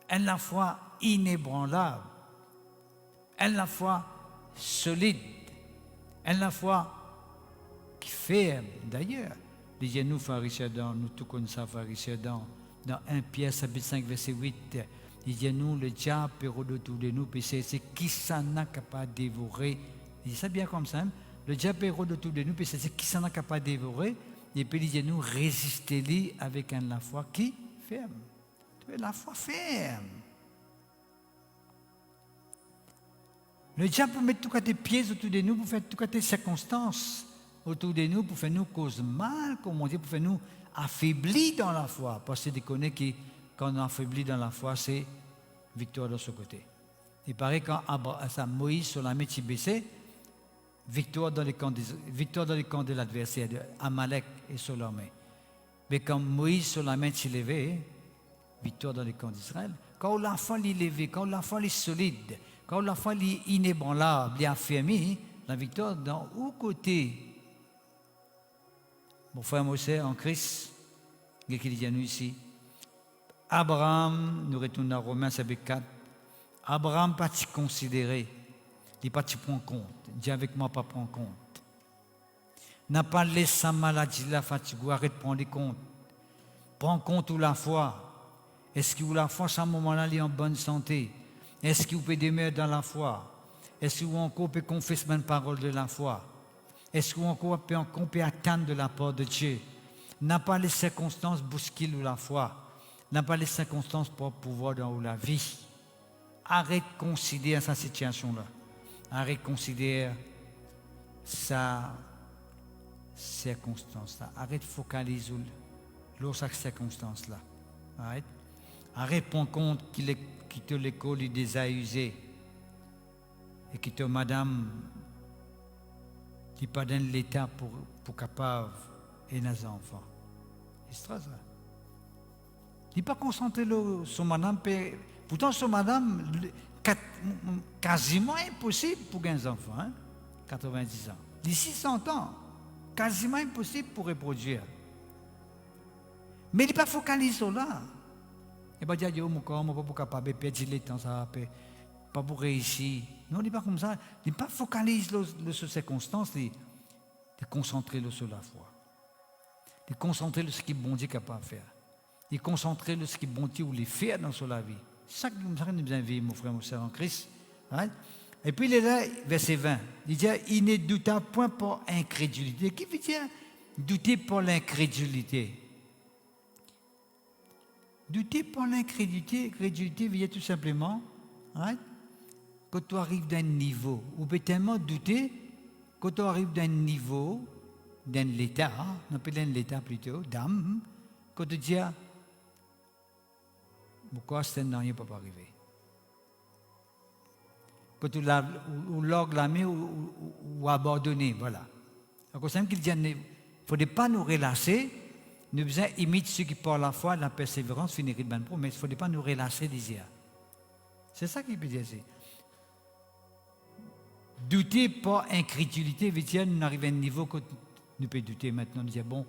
Elle la foi inébranlable. Elle la foi solide. Elle la foi qui ferme. D'ailleurs, disons-nous, pharisiens, nous tout connaissons pharisiens dans 1 Pierre 5 verset 8, il dit nous, le diable peut autour de nous, puis c'est qui ça n'a capable de dévorer. Il dit ça bien comme ça. Le diable peut autour de nous, puis c'est qui ça n'a capable de dévorer. Et puis il dit nous, résistez-lui avec la foi qui ferme. La foi ferme. Le diable peut mettre tout cas des pieds autour de nous, pour faire tout cas des circonstances autour de nous, pour faire nous cause mal, comme on dit, pour faire nous affaibli dans la foi, parce que tu connais que quand on est affaibli dans la foi, c'est victoire de ce côté. Il paraît quand Moïse sur la métier baissée, victoire dans les camps de l'adversaire, de Amalek et sur l'armée. Mais quand Moïse sur la main s'est levé, victoire dans les camps d'Israël. Quand l'enfant est levé, quand l'enfant est solide, quand l'enfant est inébranlable, il est affermi, la victoire dans où côté? Mon frère Mosè en Christ, il dit à nous ici, Abraham, nous retournons à Romains chapitre 4, Abraham pas t'y considérer, il pas t'y prendre compte, dis avec moi pas prendre compte. N'a pas laissé sa maladie la fatigue, arrête de prendre compte. Prends compte où la foi. Est-ce que la foi, à ce moment-là, il est en bonne santé? Est-ce que vous pouvez demeurer dans la foi? Est-ce que vous encore pouvez confesser une parole de la foi? Est-ce qu'on peut attendre de la part de Dieu? N'a pas les circonstances bousculer la foi. n'a pas les circonstances pour pouvoir dans la vie. Arrête de considérer sa situation-là. Arrête de considérer sa circonstance-là. Arrête de focaliser sur cette circonstance-là. Arrête de prendre compte qu'il te l'école il déjà usé et que te madame qui pas dans l'état pour capable et nos enfants. C'est ça. Il n'est pas concentré sur madame. Pourtant, sur madame, quasiment impossible pour un enfant, 90 ans. D'ici 100 ans, quasiment impossible pour reproduire. Mais il n'est pas focalisé sur là. Il n'est pas dire, mon corps, je ne suis pas capable de perdre le temps, pas pour réussir. Non, il n'est pas comme ça. Il n'est pas focalisé sur ces circonstances, de concentrer sur la foi. De concentrer sur ce que bon Dieu est capable de faire. De concentrer sur ce que bon Dieu voulait faire dans la vie. C'est ça que nous avons besoin de vivre, mon frère, mon frère en Christ. Et puis il est là, verset 20. Il dit, il ne douta point pour incrédulité. Qui veut dire douter pour l'incrédulité? Douter pour l'incrédulité veut dire tout simplement quand tu arrives d'un niveau, ou peut tellement douter quand tu arrives d'un niveau, d'un l'état, on appelle d'un l'état plutôt, d'âme, quand tu dis pourquoi c'est non, il ne peut pas arriver. Quand tu l'as l'orglamé ou abandonné, voilà. Donc, c'est qu'il dit, il ne faut pas nous relâcher, nous devons imiter ceux qui par la foi, la persévérance, finir de bonne promesse, il ne faut pas nous relâcher des yeux. C'est ça qu'il peut dire. Douter par incrédulité veut dire nous arrivons à un niveau que nous pouvons douter maintenant, nous dire bon,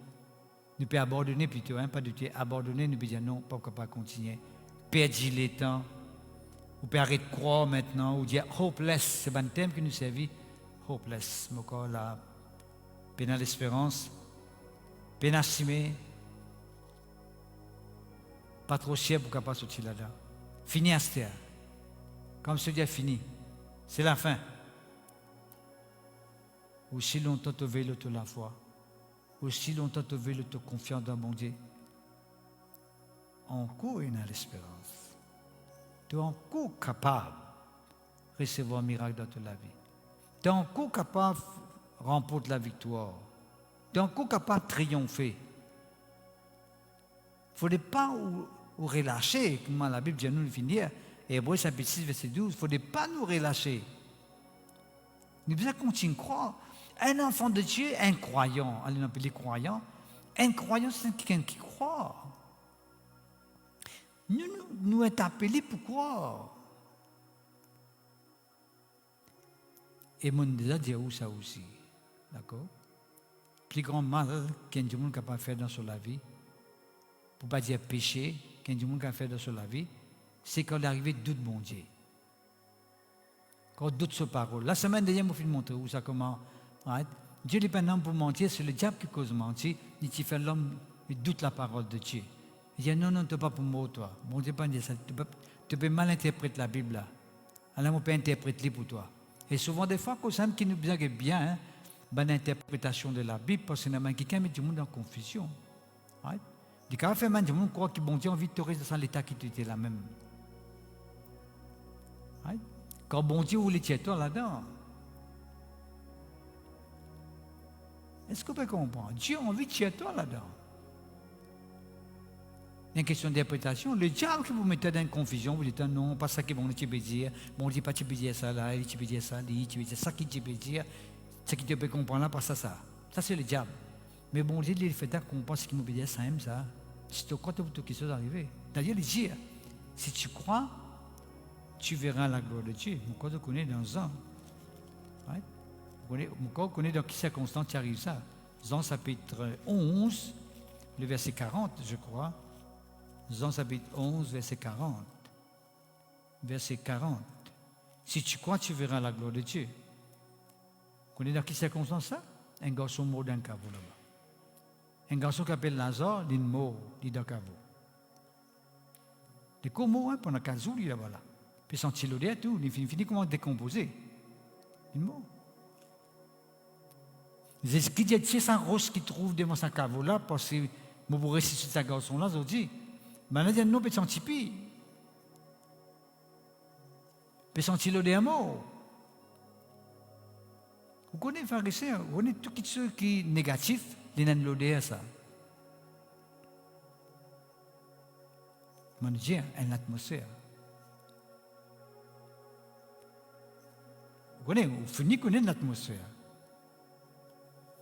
nous pouvons abandonner plutôt, pas douter, abandonner, nous pouvons dire non, pas capable de continuer. Perdre le temps, ou peut arrêter de croire maintenant, ou dire hopeless, c'est un thème qui nous servit, hopeless, mon corps là, peine à l'espérance, peine à assumer, pas trop cher pour capable sortir là-dedans. Fini à ce terre, comme se dit fini, c'est la fin. Aussi longtemps tu veux la foi, aussi longtemps tu veux te confiance dans mon Dieu. Encore une l'espérance. Tu es encore capable de recevoir un miracle dans toute la vie. Tu es encore capable de remporter la victoire. Tu es encore capable de triompher. Il ne faudrait pas ou relâcher, comme la Bible dit nous finir, et Hébreux chapitre 6, verset 12, il ne faudrait pas nous relâcher. Nous devons continuer à croire. Un enfant de Dieu, un croyant, allez on appelle les croyants, un croyant c'est quelqu'un qui croit. Nous sommes appelés pour croire. Et mon déjà dit où ça aussi. D'accord? Plus grand mal qu'un du monde capable de faire dans la vie, pour ne pas dire péché, qu'un du monde capable de faire dans la vie, c'est quand l'arrivée doute mon Dieu. Quand on doute sa parole. La semaine dernière, je vous ai montré où ça commence. Dieu n'est pas un homme pour mentir, c'est le diable qui cause mentir. Il fait l'homme, il doute la parole de Dieu. Il dit non, tu n'es pas pour moi, toi. Bon Dieu pas dire ça. Tu peux mal interpréter la Bible là. Alors on peut interpréter pour toi. Et souvent des fois, quand qui nous dit bien, bonne interprétation de la Bible, parce que quelqu'un met du monde en confusion. Du cas fait man, du monde croit que bon Dieu a envie de te rester dans l'état qui était là même. Quand bon Dieu voulait tirer toi là-dedans. Est-ce que vous pouvez comprendre? Dieu a envie de tirer toi là-dedans. Il y a une question d'interprétation. Le diable qui vous mettez dans une confusion, vous dites non, pas ça que bon Dieu peut dire. Bon Dieu pas tu peux dire ça là, tu peux dire ça, tu peux dire ça qui tu peux dire, ce qui tu peux comprendre là, pas ça. Ça c'est le diable. Mais bon Dieu, il fait qu'on pense qu'il me peut dire ça, même ça. Si tu crois, tu as quelque chose arriver. D'ailleurs, il dit, si tu crois, tu verras la gloire de Dieu. Mon corps te connaît dans un. Mon corps connaît dans quelles circonstances tu arrives ça. Jean chapitre 11, le verset 40, je crois. Jean chapitre 11, verset 40. Verset 40. Si tu crois, tu verras la gloire de Dieu. Vous connaissez dans quelles circonstances ça? Un garçon mort dans un caveau là-bas. Un garçon qui s'appelle Lazare, il est mort, il est dans le caveau. Il est mort pendant 15 jours, il est là-bas. Puis son l'odeur, tout, il finit comment décomposer. Il est mort. C'est qui dit, c'est un rose qui trouve devant sa caveau là, parce que je vous ressusciter ce garçon là, je dis. Maintenant, nous, peut sentir pire. Peut sentir l'odeur mort. Vous connaissez les pharisiens, vous connaissez tout ce qui est négatif, ils ont l'odeur ça. Mon Dieu, une atmosphère. Vous connaissez, vous finissez de connaître l'atmosphère.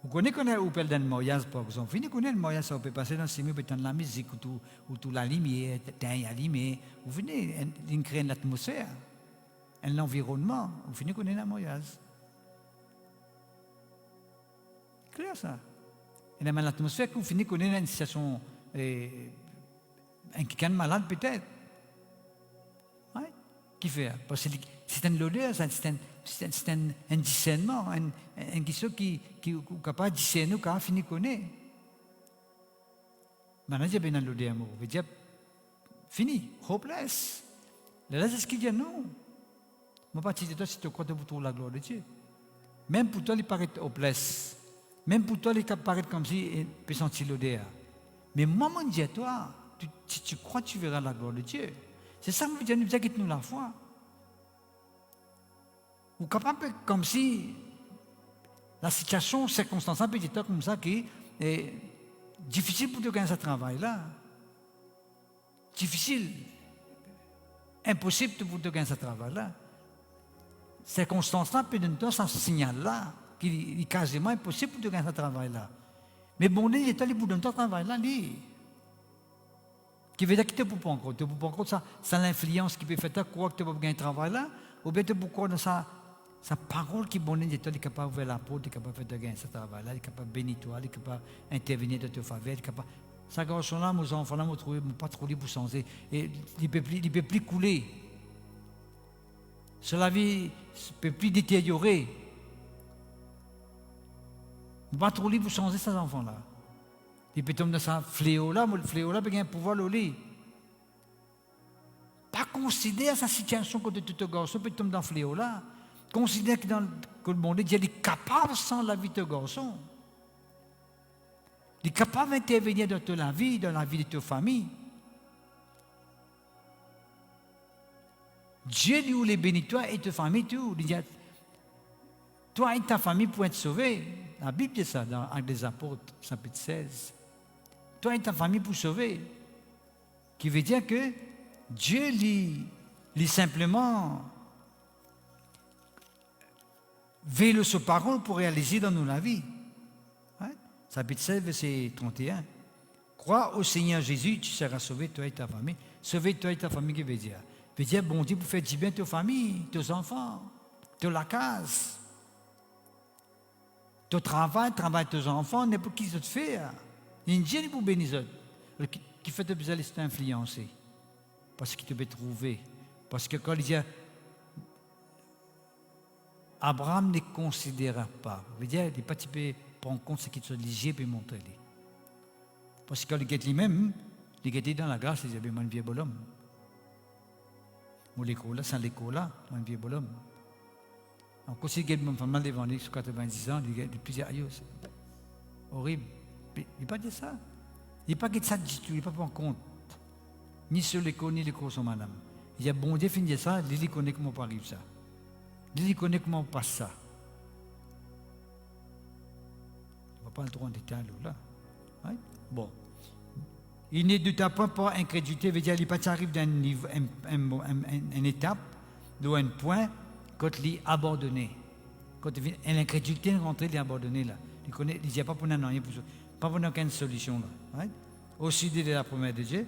Vous connaissez qu'on a appelé dans le mariage, par exemple. Vous finissez de connaître le mariage, ça peut passer dans le cinéma, peut être la musique, ou tout la lumière, la lumière. Vous finissez de créer l'atmosphère, l'environnement. Vous finissez de connaître le mariage. Clair ça. Et dans l'atmosphère, vous finissez de connaître une situation, quelqu'un de malade peut-être. Ouais. Qui fait? Parce que c'est une odeur, c'est un discernement, un qui est capable de discerner, qui a fini de connaître. Maintenant, il y a bien l'odeur, il veut dire, fini, hopeless. Là, c'est ce qu'il dit, non. Mon parti de toi, si tu crois que tu trouves la gloire de Dieu. Même pour toi, il paraît hopeless. Même pour toi, il paraît comme si il peut sentir l'odeur. Mais moi, mon Dieu, toi, si tu crois, tu verras la gloire de Dieu. C'est ça que nous dit, nous la foi. Ou capable, comme si la situation, circonstance, peut être comme ça, qui est difficile pour te gagner ce travail-là. Difficile. Impossible pour te gagner ce travail-là. Circonstance-là peut donner ce signal-là, qui est quasiment impossible pour te gagner ce travail-là. Mais bon, il est allé pour donner ce travail-là, lui. Qui veut dire que tu ne peux pas encore. Tu ne peux pas encore, ça l'influence qui peut faire croire que tu ne peux pas gagner ce travail-là, ou bien tu peux croire dans sa parole qui est bonne, il est capable d'ouvrir la porte, il est capable de faire gagner ce travail-là, il est capable de bénir toi, il est capable d'intervenir dans ta faveur, il est capable. Ces garçons-là, mes enfants-là, m'ont trouvé, m'ont pas trop libre pour changer. Et il ne peut plus couler. Sur la vie, ne peut plus détériorer. Il ne peut pas trop libre pour changer ces enfants-là. Il peut tomber dans ce fléau-là, mais le fléau-là peut gagner un pouvoir le lit. Pas considérer sa situation quand tout garçon peut tomber dans le fléau-là. Considère que le monde de Dieu est capable sans la vie de garçon. Il est capable d'intervenir dans ta vie, dans la vie de ta famille. Dieu lui les bénit toi et ta famille tout. Il dit, toi et ta famille pour être sauvés. La Bible dit ça dans Actes des Apôtres, chapitre 16. Toi et ta famille pour sauver. Qui veut dire que Dieu lit simplement veille sur parole pour réaliser dans nous la vie. Ouais? Chapitre 16, verset 31. Crois au Seigneur Jésus, tu seras sauvé, toi et ta famille. Sauver toi et ta famille, qui veut dire? Veut dire, bon Dieu, pour faire du bien à ta famille, tes enfants, la case. Ton travail tes enfants, n'importe qui te fait. Il y a une Dieu pour bénir qui fait te besoin de t'influencer. Parce qu'il te peut trouver. Parce que quand il dit, Abraham ne considéra pas. Il veut dire, il n'est pas typé prendre en compte ce qu'il se ligier et montrer. Parce que quand il est lui-même, il est dans la grâce, il dit, mon vieux bonhomme. Mon l'école là, sans l'école là, mon vieux bonhomme. On considère que mon femme devant lui, sur 90 ans, il dit plusieurs aïeux. Horrible. Il n'est pas dit ça. Il n'est pas dit ça du tout, il n'est pas prendre en compte. Ni sur l'école, ni l'école sur madame. Il a bon Dieu finit ça, il connaît comment pas arrive ça. Il connaît comment on passe ça. On ne va pas le droit en détail là. Ouais? Bon. Il n'est de ta point par incrédulité, veut dire qu'il arrive d'un niveau, une étape, ou un point, quand il est abandonné. Quand l'incrédulité est rentrée, il est abandonné là. Il ne dit pas pour rien, pas pour aucune solution là. Ouais? Aussi de la promesse de Dieu.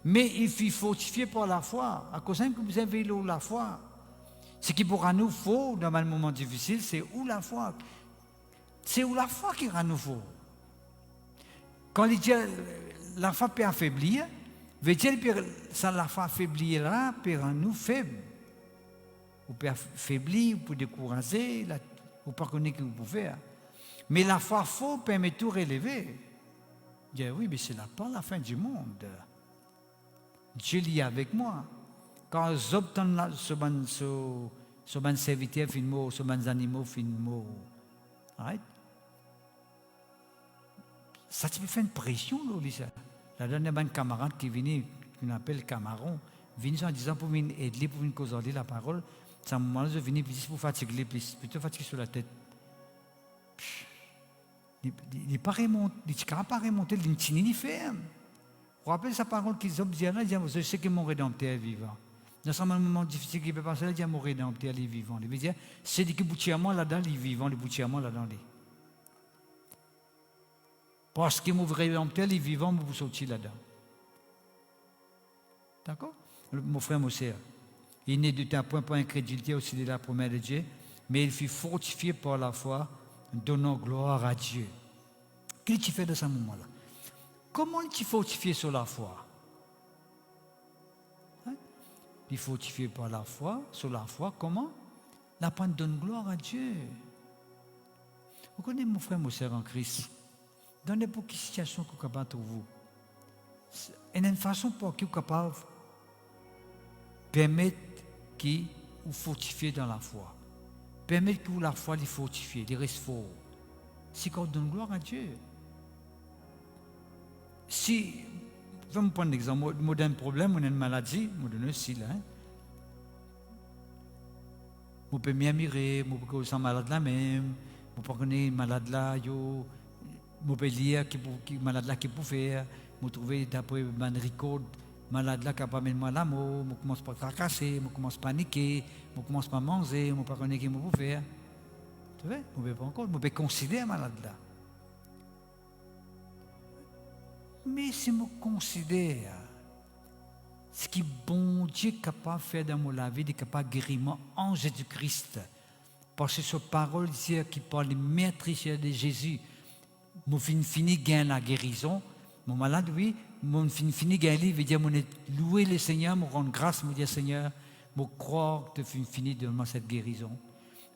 Mais il faut fortifier par la foi. À cause que vous avez la foi. Ce qui pourra nous faut dans un moment difficile, c'est où la foi. C'est où la foi qui rend nous faux. Quand il dit la foi peut affaiblir, veut dire que ça la foi affaiblira, peut rendre nous faibles. Ou peut affaiblir, ou peut décourager, ou pas connaître ce que vous pouvez faire. Mais la foi faux permet tout relever. Dit oui, mais c'est pas la fin du monde. Dieu est avec moi. Quand j'obtiens ce serviteur finmo, ce animaux finmo, right? Ça te fait une pression, là, ça. La dernière camarade qui venait qu'on appelle Cameron, venir en disant pour venir aider, pour venir causer la parole, c'est un moment-là, je viens pour fatiguer, plutôt fatigué sur la tête. Il n'est pas remonté, il n'est pas remonté, il n'est pas ferme. Vous rappelez sa parole qu'ils ont dit là, je sais que mon rédempteur est vivant. Dans un moment difficile qui peut passer, il dit mon rédempteur est vivant. Il veut dire, c'est dit que boutièrement là-dedans, il est vivant, le boutièrement là-dedans. Parce que mon rédempteur est vivant, vous sortir là-dedans. D'accord? Mon frère, mon sœur, il n'est de point pas incrédulité aussi de la promesse de Dieu, mais il fut fortifié par la foi, donnant gloire à Dieu. Qu'est-ce que tu fais dans ce moment-là? Comment tu fortifies sur la foi? Il faut fortifier par la foi, sur la foi, comment? La peine donne gloire à Dieu. Vous connaissez mon frère, mon sœur en Christ. Dans n'importe quelle situation que vous êtes capable de trouver, il y a une façon pour que vous êtes capable de permettre que vous fortifiez dans la foi. Permettre que vous la foi les fortifiez, les reste fort. C'est qu'on donne gloire à Dieu. Si, je vais me prendre un exemple, moi j'ai un problème, on a une maladie, je donne aussi là. Je peux m'y admirer, je peux être malade là même, je peux connaître malade là, je peux lire qui malade là qui peut faire, je trouve d'après mon record, malade là qui pas mettre moi l'amour, je commence par tracasser, je commence à paniquer, je commence à manger, je ne peux pas connaître qui je peux faire. Tu vois, je ne peux pas encore, je peux considérer malade là. Mais si je considère ce que bon Dieu est capable de faire dans ma vie, il est capable de guérir en Jésus-Christ. Parce que cette parole dit qui parle de maîtrise de Jésus, je finis de gagner la guérison. Mon malade, oui, je finis de gagner, veut dire je louer le Seigneur, je rendre grâce, je dire Seigneur, je crois que tu finis de donner cette guérison.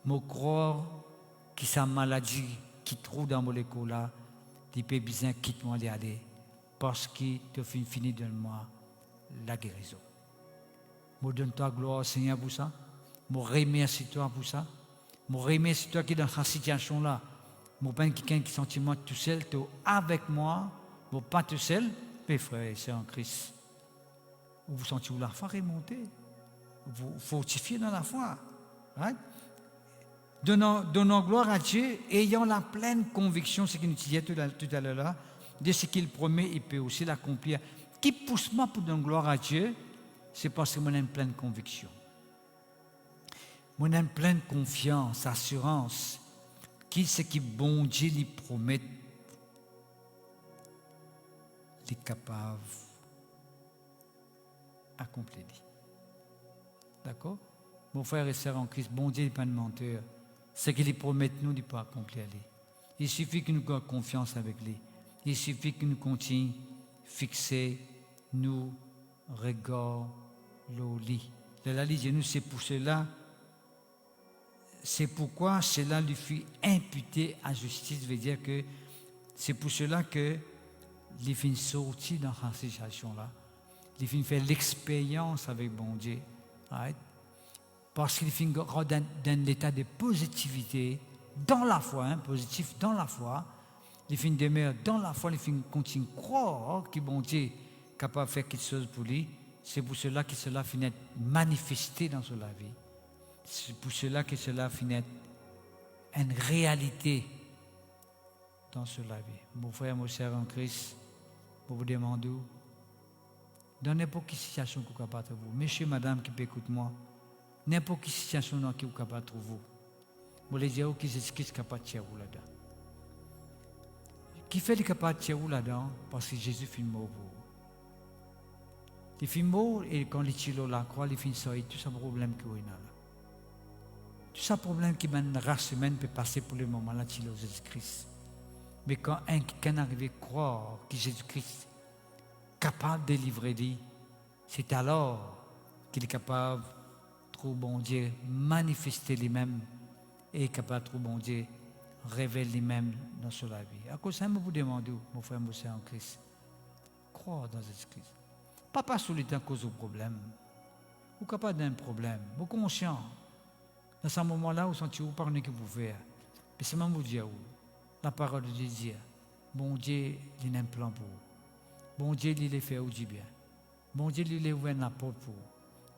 Je crois que sa maladie qui trouve dans mon école là, il peut bien quitter moi aller. Parce que tu as fini de moi la guérison. Je donne toi gloire, Seigneur, pour ça. Je remercie toi pour ça. Je remercie toi qui dans cette situation-là, je pas quelqu'un qui sentiment tout seul, tu es avec moi, je pas tout seul, mais frère, c'est en Christ. Vous sentez où la foi remonter, vous fortifiez dans la foi. Right? Donnons gloire à Dieu, ayant la pleine conviction, ce qu'il nous disait tout à l'heure là, de ce qu'il promet, il peut aussi l'accomplir. Qui pousse moi pour donner gloire à Dieu, c'est parce que moi j'ai une pleine conviction. Moi j'ai une pleine confiance, assurance, qu'il ce qui bon Dieu lui promet, il est capable d'accomplir. D'accord? Mon frère et sœur en Christ, bon Dieu n'est pas un menteur. Ce qu'il lui promet, nous, il peut accomplir. Il suffit que nous ayons confiance avec lui. Il suffit que nous continuions fixer nos regards au lit. La lit de nous, c'est pour cela, c'est pourquoi cela lui fut imputé à justice, veut dire que c'est pour cela que il finit sorti dans cette situation-là. Il finit faire l'expérience avec bon Dieu. Right? Parce qu'il finit dans un état de positivité dans la foi, positif dans la foi. Il finit demeure dans la foi, il finit continue à croire que bon Dieu est capable de faire quelque chose pour lui. C'est pour cela que cela finit manifesté dans sa vie. C'est pour cela que cela finit une réalité dans sa vie. Mon frère, mon sœur en Christ, je vous demande, dans n'importe quelle situation que vous êtes capable de trouver, monsieur, madame qui peut écouter moi, n'importe quelle situation dans laquelle vous êtes capable de trouver, vous voulez dire que Jésus-Christ est capable de tirer là-dedans. Qui fait le capable de tirer là-dedans? Parce que Jésus fait mort pour vous. Il fait mort et quand il tire la croix, il finit ça et tout ce problème qu'il y a là. Tout ce problème qui mène la race humaine peut passer pour le moment là, il Jésus-Christ. Mais quand quelqu'un arrive à croire que Jésus-Christ est capable de délivrer lui, c'est alors qu'il est capable de trouver bon Dieu, manifester lui-même et capable de trouver bon Dieu, révéler lui-même dans sa vie. À cause de ça, je vous demande, mon frère, mon sœur en Christ, croire dans Jésus-Christ. Pas sous le temps à cause du problème. Vous êtes capable d'un problème. Vous êtes conscient. Dans ce moment-là, vous sentez vous parlez que vous faire. Mais c'est même vous dire la parole de Dieu. Bon Dieu, il a un plan pour vous. Bon Dieu, il est fait du bien. Bon Dieu, lui, ouvert la porte pour vous.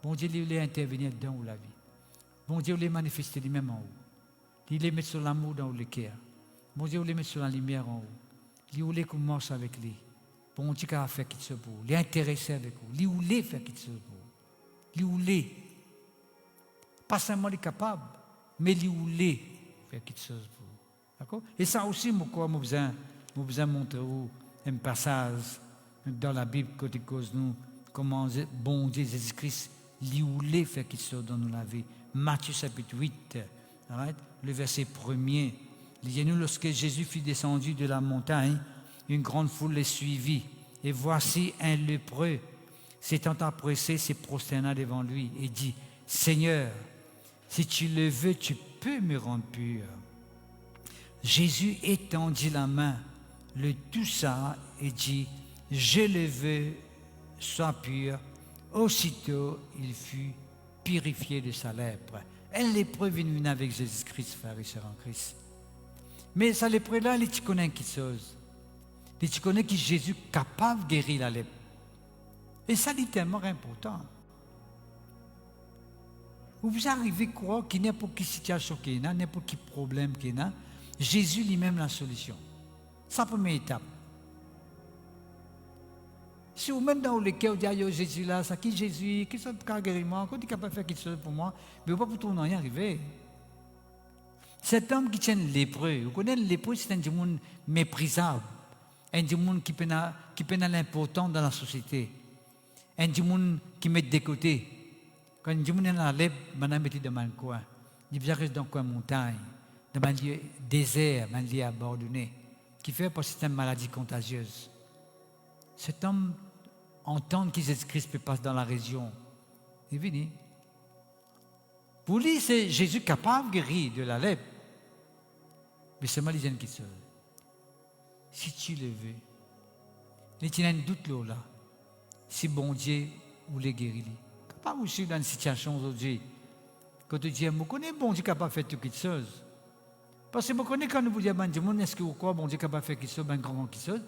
Bon Dieu, lui, intervenir dans la vie. Bon Dieu, lui, manifester lui-même en vous. Il les met sur l'amour dans le cœur. Bon Dieu, les met sur la lumière en vous. Il voulait commencer avec lui. Bon Dieu, a fait quelque chose pour vous. Il est intéressé avec vous. Il voulait faire quelque chose pour vous. Il voulait. Pas seulement il est capable, mais il voulait faire quelque chose pour vous. D'accord? Et ça aussi, je besoin montrer vous un passage dans la Bible qui cause nous comment bon Dieu Jésus-Christ il voulait faire quelque chose dans la vie. Matthieu chapitre 8, right? Le verset 1er. Lisez-nous, lorsque Jésus fut descendu de la montagne, une grande foule le suivit. Et voici un lépreux, s'étant appressé, se prosterna devant lui et dit, Seigneur, si tu le veux, tu peux me rendre pur. Jésus étendit la main, le toucha et dit, je le veux, sois pur. Aussitôt, il fut purifié de sa lèpre. Un lépreux venu avec Jésus-Christ, frère et sœur en Christ. Mais ça lépreux-là, il connaît quelque chose. Il connaît que Jésus est capable de guérir la lèpre. Et ça, c'est tellement important. Vous arrivez à croire qu'il n'y a pas de situation qu'il y a, n'importe quel problème qu'il y a, Jésus lui-même la solution. C'est la première étape. Si vous-même dans le cœur, vous dites, Jésus là, ça qui Jésus, qui ça peut guérir moi, quand il est capable de faire quelque chose pour moi, mais vous ne pouvez pas pour tout y arriver. Cet homme qui tient le lépreux, vous connaissez le lépreux, c'est un monde méprisable, un monde qui peine l'importance dans la société, un monde qui met de côté. Quand un monde est dans la lèvre, on met dans un coin. Il reste dans un coin montagne, dans un lieu désert, dans un lieu abandonné, qui fait parce que c'est une maladie contagieuse. Cet homme entend que Jésus-Christ peut passer dans la région. Il est venu. Pour lui, c'est Jésus capable de guérir de la lèpre. Mais seulement il y a une question. Si tu le veux, il y a un doute là. Si bon Dieu voulait guérir. Pas aussi dans une situation aujourd'hui. Quand tu dis, je connais bon Dieu capable de faire quelque chose. Parce que je connais quand nous vous disons, est-ce que vous croyez bon Dieu capable de faire quelque chose, un grand quelque chose?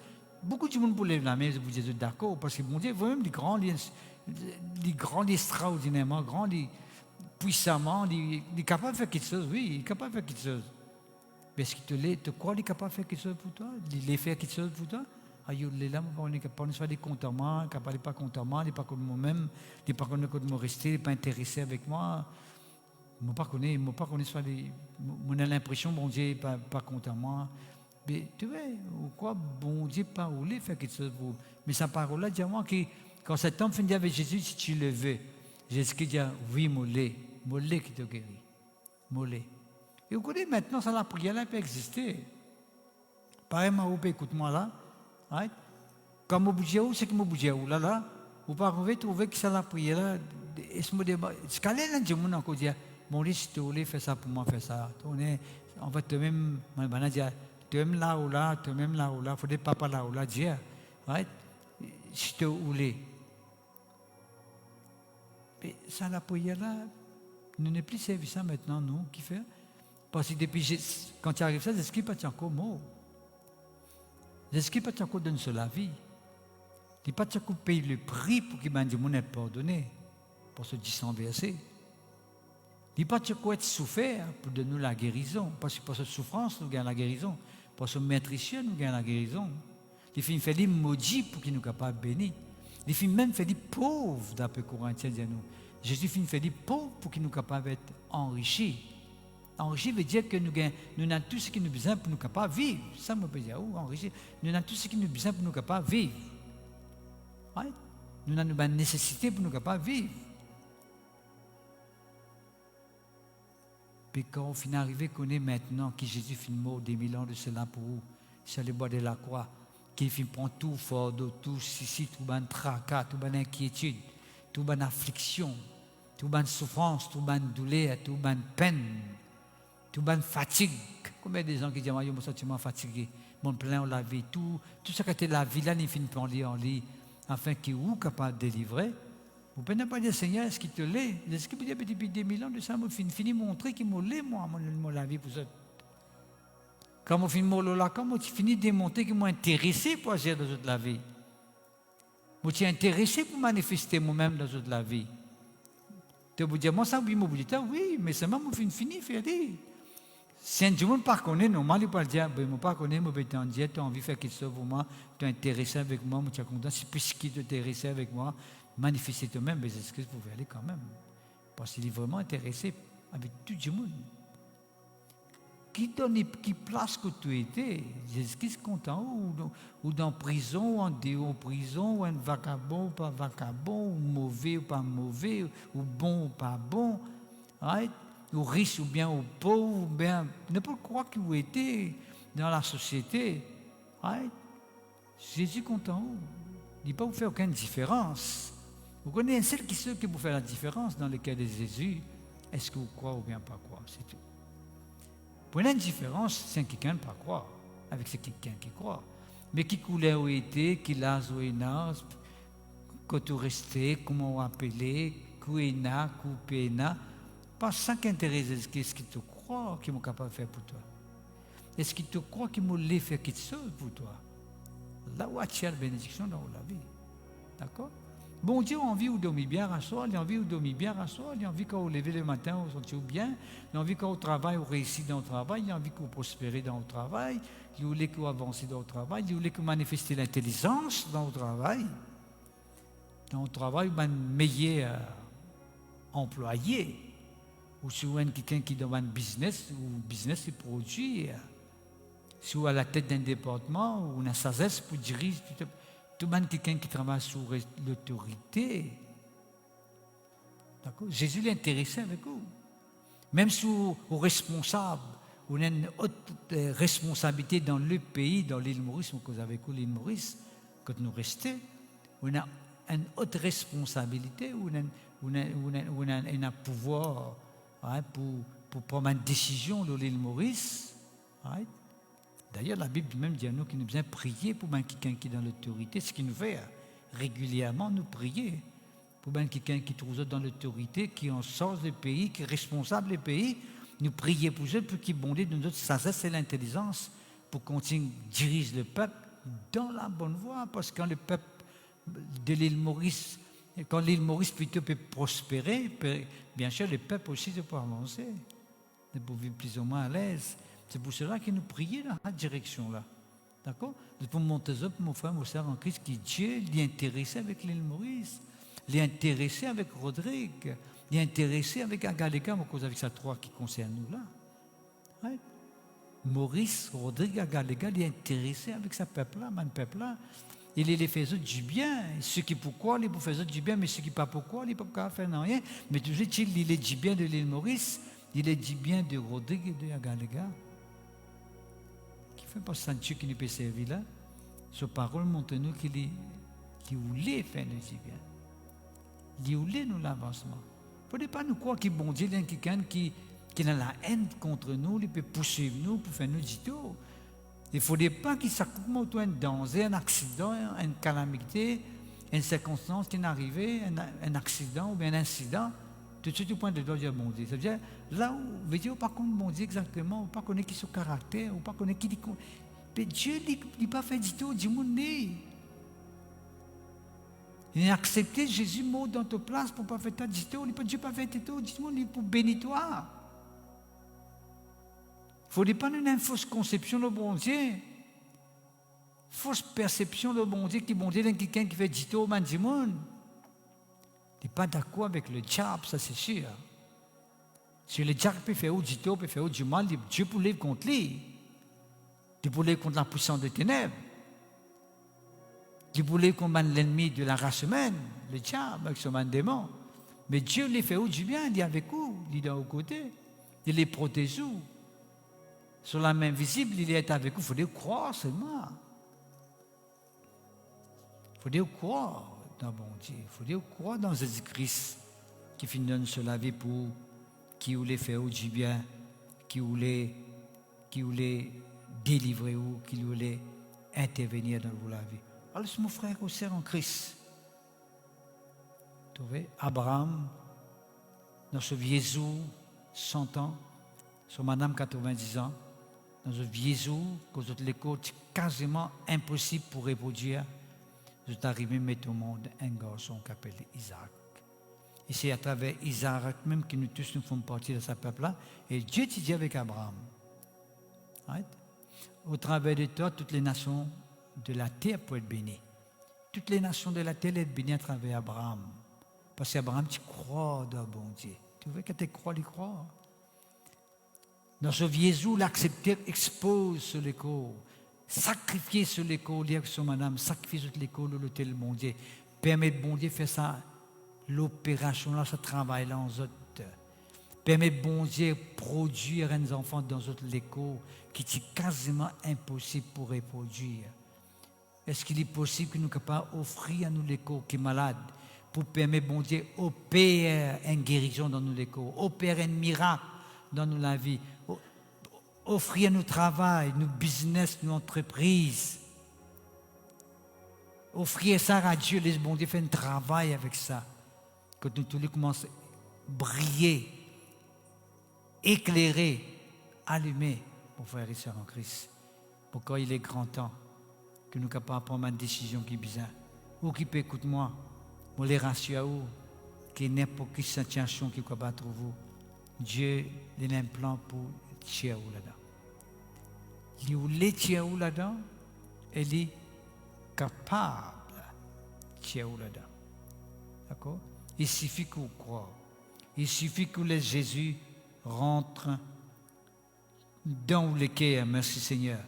Beaucoup de monde pour lever la main, vous dites d'accord, parce que bon Dieu, vous-même, les grands, extraordinairement, grands, puissamment, il est capable de faire quelque chose, oui, il est capable de faire quelque chose. Mais est-ce qu'il te croit qu'il est capable de faire quelque chose pour toi? Il est fait quelque chose pour toi? Il est là, on est capable de faire des contentements, il n'est pas contentement, il n'est pas comme moi-même, il n'est pas comme me rester, il n'est pas intéressé avec moi. Je ne connais pas, on a l'impression, bon Dieu, pas content moi. Mais tu vois, quoi, bon Dieu, pas voulu faire quelque chose pour vous. Mais sa parole-là dit à moi que quand cet homme finit avec Jésus, si tu le veux, Jésus dit, oui, mollet qui te guérit. Mollet. Et vous connaissez maintenant, ça, la prière-là peut exister. Pareil, écoute-moi là. Right? Quand je bouge où, c'est que je bouge où, là, vous pouvez trouver que ça, la prière-là, c'est quand même un monde encore dit, bon, si tu voulais faire ça pour moi, fais ça. On va te même, dire, toi-même là ou là, toi-même là ou là, il faut des papas là ou là, dire, right? Si tu voulais. Mais ça, la prière là, nous n'est plus servi ça maintenant, nous, qui fait. Parce que depuis, quand tu arrives ça, l'esprit pas encore mot. L'esprit pas encore donne sur la vie. Il pas encore paye le prix pour qu'il m'a dit mon est pardonné, pour ce 10 versets. Il pas encore être souffert pour donner la guérison, parce que pour cette souffrance, nous gagnons la guérison. Pour ce maîtricieux, nous gagnons la guérison. Il fait des maudits pour qu'il nous capable de bénir. Il fait même fait des pauvres, d'après Corinthiens, dit nous. Jésus fait des pauvres pour qu'il nous capable d'être enrichis. Enrichi veut dire que nous avons tout ce qui nous besoin pour nous capables de vivre. Ça me peut dire, enrichi. Nous avons tout ce qui nous besoin pour nous capables de vivre. Ouais? Nous avons une nécessité pour nous capables de vivre. Puis quand on finit d'arriver, qu'on est maintenant, que Jésus finit mort des 1000 ans de cela pour vous, sur le bois de la croix, qu'il finit prendre tout fort, tout ceci, tout ban tracas, tout ban inquiétude, tout ban affliction, tout ban souffrance, tout ban douleur, tout ban peine, tout ban fatigue. Combien de gens qui disent, moi, je me sens fatigué, mon plein la vie, tout ce qui était la vie, là, il finit par en lit, afin qu'il vous capable de délivrer. Vous ne pouvez pas dire, Seigneur, est-ce qu'il te l'est? Est-ce qu'il peut dire, depuis 2000 ans de ça, je finis de montrer qu'il me l'est, moi, la vie pour ça. Quand je finis de là, quand je finis de démontrer qu'il m'a intéressé pour agir dans toute la vie. Je suis intéressé pour manifester moi-même dans toute la vie. Tu peux dire, moi, ça, oui, oui, mais c'est même fini, fini. Si un ne pas connaît, normal, il peut dire, je ne pas connais, je vais t'en dire, tu as envie de faire quelque chose pour moi, tu es intéressé avec moi, tu es content, si puisqu'il est intéressé avec moi, manifester toi-même, mais est-ce que vous pouvez aller quand même? Parce qu'il est vraiment intéressé avec tout le monde. Qui place que tu étais, Jésus-Christ content ou dans prison, ou en dehors prison, ou un vagabond ou pas vagabond, ou mauvais ou pas mauvais, ou bon ou pas bon, right? Ou riche ou bien ou pauvre, ou bien n'importe quoi que vous étiez dans la société, right? Jésus content. Il ne peut pas vous faire aucune différence. Vous connaissez ceux qui vous font la différence dans le cas de Jésus. Est-ce que vous croyez ou bien pas croire? C'est tout. Pour une différence, c'est quelqu'un pas croire, avec c'est quelqu'un qui croit. Mais qui coulait où était, qui l'a où est quand tu restais, comment on appelait, couena, coupena, pas ça qui intéresse, qu'est-ce qui te croit qu'ils sont capables de faire pour toi. Est-ce qu'il te croit qu'ils vont faire quelque chose pour toi? Là où tu as la bénédiction dans la vie. D'accord? Bon Dieu a envie de dormir bien à soi, il a envie de dormir bien à soi, il a envie quand vous levez le matin, vous sentez bien, il a envie quand vous travaillez, vous réussissez dans le travail, il a envie que vous prospérez dans le travail, il voulait que vous avancez dans le travail, il voulait que vous manifestez l'intelligence dans le travail. Dans le travail, vous êtes meilleur employé, ou si vous êtes quelqu'un qui demande business, ou business est produit, si vous êtes à la tête d'un département, ou une sagesse pour diriger tout le monde, quelqu'un qui travaille sous l'autorité. D'accord? Jésus est intéressé avec vous. Même si vous êtes responsable, vous avez une haute responsabilité dans le pays, dans l'île Maurice, vous avez avec vous l'île Maurice, quand nous restons, vous avez une haute responsabilité, vous avez un pouvoir pour prendre une décision dans l'île Maurice. Right? D'ailleurs, la Bible même dit à nous qu'il nous besoin prier pour quelqu'un qui est dans l'autorité. Ce qu'il nous fait régulièrement, nous prier pour quelqu'un qui trouve dans l'autorité, qui en sort du pays, qui est responsable du pays. Nous prier pour eux, pour qu'ils bondent de notre sagesse et l'intelligence, pour continuer à diriger le peuple dans la bonne voie. Parce que quand le peuple de l'île Maurice, quand l'île Maurice plutôt peut prospérer, bien sûr, le peuple aussi peut avancer, pour vivre plus ou moins à l'aise. C'est pour cela que nous prions dans cette direction-là. D'accord? Pour monter up, mon frère, mon soeur en Christ, qui Dieu l'est intéressé avec l'île Maurice, l'est intéressé avec Rodrigue, l'est intéressé avec Agalega, à cause avec ça trois qui concerne nous là. Right? Maurice, Rodrigue, Agalega, l'est intéressé avec ce peuple-là, mon peuple-là. Il les fait du bien. Ceux qui pourquoi, ils font du bien, mais ceux qui pas pourquoi, ils ne peuvent pas faire rien. Mais toujours, il est du bien de l'île Maurice, il est du bien de Rodrigue et de Agalega. Pas ça Dieu qui nous peut servir là. Sa parole montre nous qu'il voulait faire nous du bien. Il voulait nous l'avancement. Il ne faut pas nous croire que bon Dieu est quelqu'un qui a la haine contre nous, il peut poursuivre nous pour faire nous du tout. Il ne faut pas qu'il s'accommode un danger, un accident, une calamité, une circonstance qui est arrivée, un accident ou bien un incident. Tout de suite, au point de doigt dire bon Dieu. Ça veut dire, là où, vous voyez, on ne connaît pas bon Dieu exactement, on ne connaît pas qui son caractère, on ne connaît pas qui dit. Mais Dieu n'a pas fait du tout, du monde né. Il a accepté Jésus mort dans ta place pour ne pas faire du tout, Dieu n'a pas fait du tout, du monde pour bénir toi. Il ne faut pas une fausse conception de bon Dieu. Fausse perception de bon Dieu, qui bon Dieu est quelqu'un qui fait du tout au monde. Il n'est pas d'accord avec le diable, ça c'est sûr. Si le diable peut faire du tort, peut faire du mal, Dieu peut aller contre lui. Dieu peut aller contre la puissance des ténèbres. Dieu peut aller contre l'ennemi de la race humaine, le diable, avec son démon. Mais Dieu les fait du bien, il est avec vous, il est dans vos côtés. Il les protège. Sur la main visible, il est avec vous. Il faut les croire seulement. Il faut les croire. Dans bon Dieu. Il faut dire croire dans Jésus-Christ qui finit sur la vie pour qui voulait faire du bien, qui voulait délivrer ou qui voulait intervenir dans la vie. Alors, c'est mon frère au sein en Christ. Vous voyez, Abraham, notre Jésus, 100 ans, son madame 90 ans, notre Jésus, que les côtes, quasiment impossible pour reproduire. je suis arrivé à mettre au monde un garçon qui s'appelle Isaac. Et c'est à travers Isaac même que nous tous nous faisons partie de ce peuple-là. Et Dieu dit avec Abraham, right? Au travers de toi, toutes les nations de la terre peuvent être bénies. Toutes les nations de la terre être bénies à travers Abraham. Parce qu'Abraham, tu crois dans bon Dieu. Tu veux que tu crois, il croit. Dans ce Jésus, l'accepter, expose sur les corps. Sacrifier sur les corps, dire que son madame, sacrifier sur les corps, l'hôtel bon Dieu. Permettre bon Dieu de faire ça, l'opération là, ce travail là en autres. Permettre bon Dieu de produire un enfant dans autres l'écho qui est quasiment impossible pour reproduire. Est-ce qu'il est possible que nous soyons capables d'offrir à nous l'écho qui est malade pour permettre bon Dieu opérer une guérison dans nous l'écho, opérer un miracle dans nous la vie, offrir nos travail, nos business, nos entreprises. Offrir ça à Dieu, laisse bon Dieu faire un travail avec ça. Que nous tous les commençons à briller, éclairer, allumer, mon frère et sœur en Christ. Pourquoi il est grand temps que nous soyons capables de prendre une décision qui est bizarre. Ou qui peut écouter moi, moi les rassure à vous, qui n'importe quelle situation qui est capable de trouver. Dieu il a un plan pour tirer là-dedans. Il voulait tirer là-dedans, il est capable de tirer là-dedans. D'accord? Il suffit qu'on croit. Il suffit que le Jésus rentre dans le cœur. Merci Seigneur.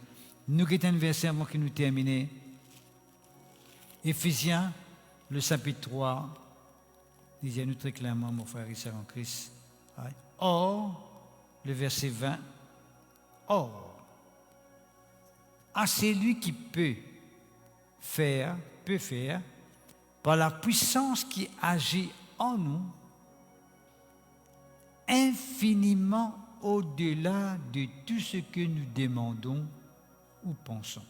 Nous avons un verset avant que nous terminions. Éphésiens, le chapitre 3, disait-nous très clairement, mon frère et sœur en Christ. Or, le verset 20, or, à celui qui peut faire, par la puissance qui agit en nous, infiniment au-delà de tout ce que nous demandons ou pensons.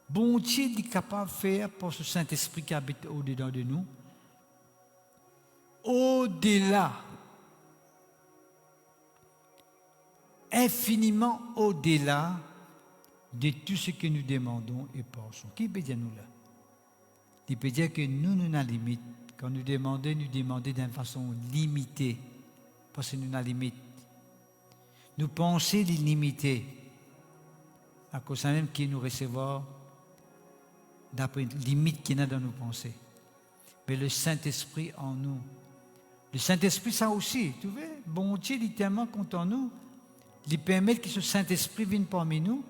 Bon Dieu est capable de faire pour ce Saint-Esprit qui habite au-dedans de nous, au-delà, infiniment au-delà de tout ce que nous demandons et pensons. Qui peut dire nous là? Il peut dire que nous avons une limite. Quand nous demandons d'une façon limitée. Parce que nous avons une limite. Nous pensons l'illimité. À cause même qui nous recevons d'après une limite qu'il y a dans nos pensées. Mais le Saint-Esprit en nous. Le Saint-Esprit, ça aussi, tu vois, bon Dieu, il est tellement content de nous. Il permet que ce Saint-Esprit vienne parmi nous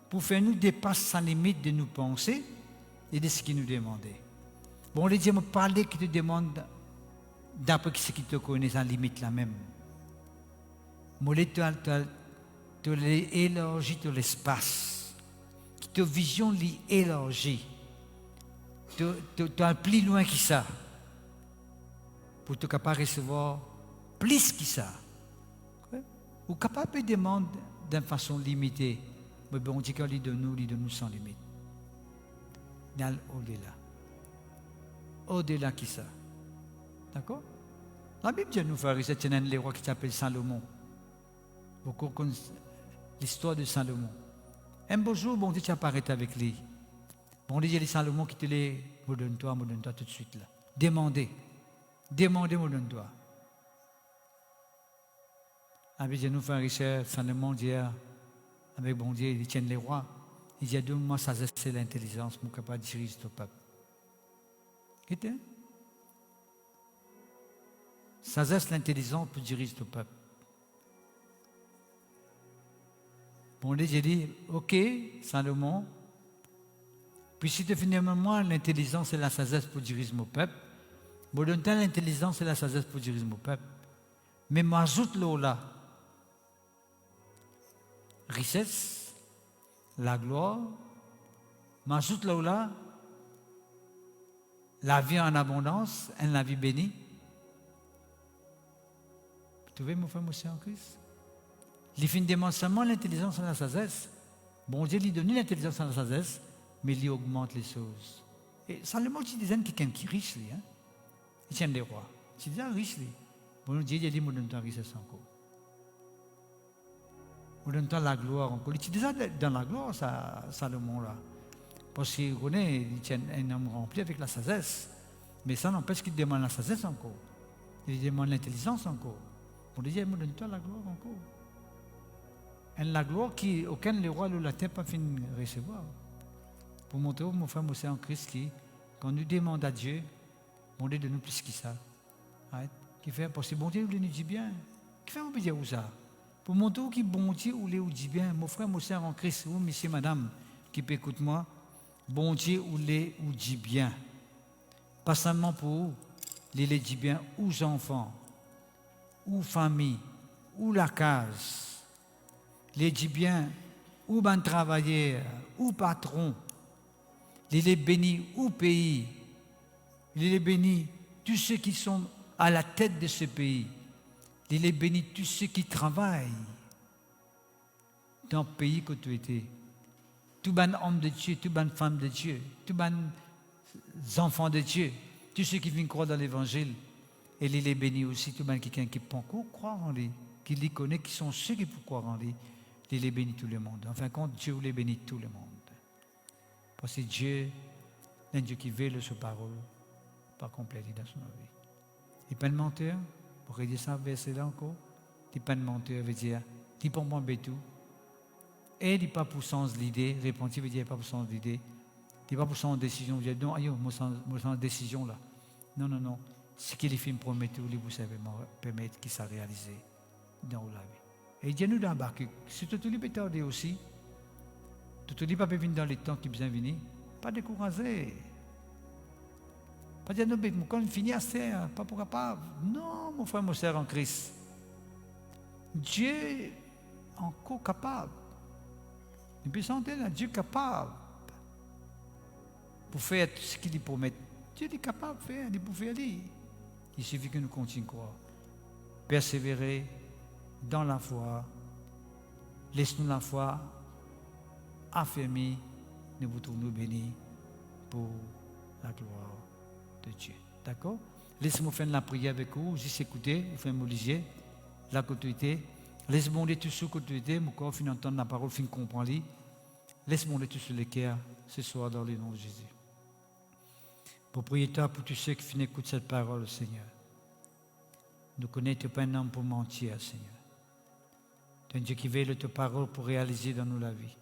pour faire nous dépasser sa limite de nous penser et de ce qu'il nous demandait. Bon, les dieux me parler qui te demande d'après ce qu'il te connaît, sa limite la même. Moi, tu élargis de l'espace. Qui te vision l'élargit. Tu as plus loin que ça. Pour être capable de recevoir plus que ça. Ou capable de demander d'une façon limitée. Mais bon Dieu, il de nous sans limite. Dans au-delà. Au-delà que ça. D'accord? La Bible dit nous, frères, c'est un roi qui s'appelle Salomon. Beaucoup connaissent l'histoire de Salomon. Un beau jour, bon Dieu, tu apparaît avec lui. Bon Dieu, il y a Salomon qui te dit, me donne-toi tout de suite là. Demandez, me donne-toi. Avec nous, frères et sœurs, Salomon dit, avec bon Dieu, il tient les rois. Il dit, donne-moi ça, c'est l'intelligence, mon capable de diriger ce peuple. Qu'est-ce que ça, c'est l'intelligence pour diriger ce peuple. Bon Dieu, j'ai dit, ok, Salomon, puis si tu finis moi, l'intelligence et la sagesse pour diriger mon peuple, bon, donne-toi l'intelligence et la sagesse pour diriger mon peuple. Mais m'ajoute-le là. Richesse, la gloire, m'ajoute-le là, la vie en abondance, la vie bénie. Vous trouvez mon frère, mon soeur en Christ? Il finit demande seulement l'intelligence et la sagesse. Bon Dieu lui donne l'intelligence et la sagesse, mais il augmente les choses. Et Salomon, il disait quelqu'un qui est riche, lui, hein? Il tient des rois. Il disait riche, lui. Bon Dieu, il a dit, moi, donne-toi richesse encore. Moi, donne-toi la gloire encore. Il disait dans la gloire, ça, Salomon, là. Parce qu'il connaît, il tient un homme rempli avec la sagesse. Mais ça n'empêche qu'il demande la sagesse encore. Il demande l'intelligence encore. Pour lui dire, donne-toi la gloire encore. Et la gloire auquel le roi de la terre n'a pas fini de recevoir. Pour montrer aux mon frère Moussa en Christ qui, quand nous demandons à Dieu, on de nous plus que ça. Right? Qui fait, parce que bon Dieu, il nous dit bien. Qui fait, on peut dire où ça? Pour montrer qui bon Dieu, ou les dit bien. Mon frère Moussa en Christ, ou monsieur, madame, qui peut écouter moi, bon Dieu, ou les dit bien. Pas seulement pour vous, les dit bien aux enfants, aux familles, ou la case. Les dit bien ou ben travailleurs, ou patron. Les bénis au pays. Les bénis tous ceux qui sont à la tête de ce pays. Les bénis tous ceux qui travaillent dans le pays que tu étais. Tout ben homme de Dieu, tout ben femme de Dieu, tout ben enfants de Dieu, tous ceux qui viennent croire dans l'évangile. Et les bénis aussi, tout ben quelqu'un qui peut encore croire en lui, qui les connaît, qui sont ceux qui peuvent croire en lui. Il les bénit tout le monde. En fin de compte, Dieu les bénit tout le monde. Parce que Dieu est un Dieu qui veut sa parole, pas compléter dans son vie. Il n'est pas de menteur, pour dire ça, verset là encore. Il n'est pas de menteur, veut dire, il n'est pas pour tout. Et il n'est pas pour sens l'idée, répondre, veut dire, il n'est pas pour sens l'idée. Il n'est pas pour sens décision, veut dire, non, moi sens décision là. Non, non, non. Ce que les films promettent, vous savez, permettre qu'il soit réalisé dans la vie. Et Dieu nous d'embarquer. Si tout le monde tarder aussi, tout le monde pas venir dans les temps qui besoin venir, pas décourager. Pas dire non, mais quand on finit à faire, pas pour capable. Non, mon frère, mon sœur en Christ. Dieu est encore capable. Et puis sentir là, Dieu est capable pour faire tout ce qu'il lui promet. Dieu est capable de faire, il peut faire. Il suffit que nous continuions à croire. Persévérer dans la foi, laisse-nous la foi affermie, nous vous trouvons bénis pour la gloire de Dieu. D'accord? Laissez-moi faire la prière avec vous, juste écouter, vous faites m'obliger, la continuité. Laissez-moi dire tout ce que tu étais, mon corps fin entendre la parole, fin comprendre. Laisse-moi dire tout sur les cœurs ce soir dans le nom de Jésus. Pour prier toi pour tous ceux qui finissent écouter cette parole, Seigneur. Nous connaissons pas un homme pour mentir, Seigneur. Tu es un Dieu qui veille ta parole pour réaliser dans nous la vie.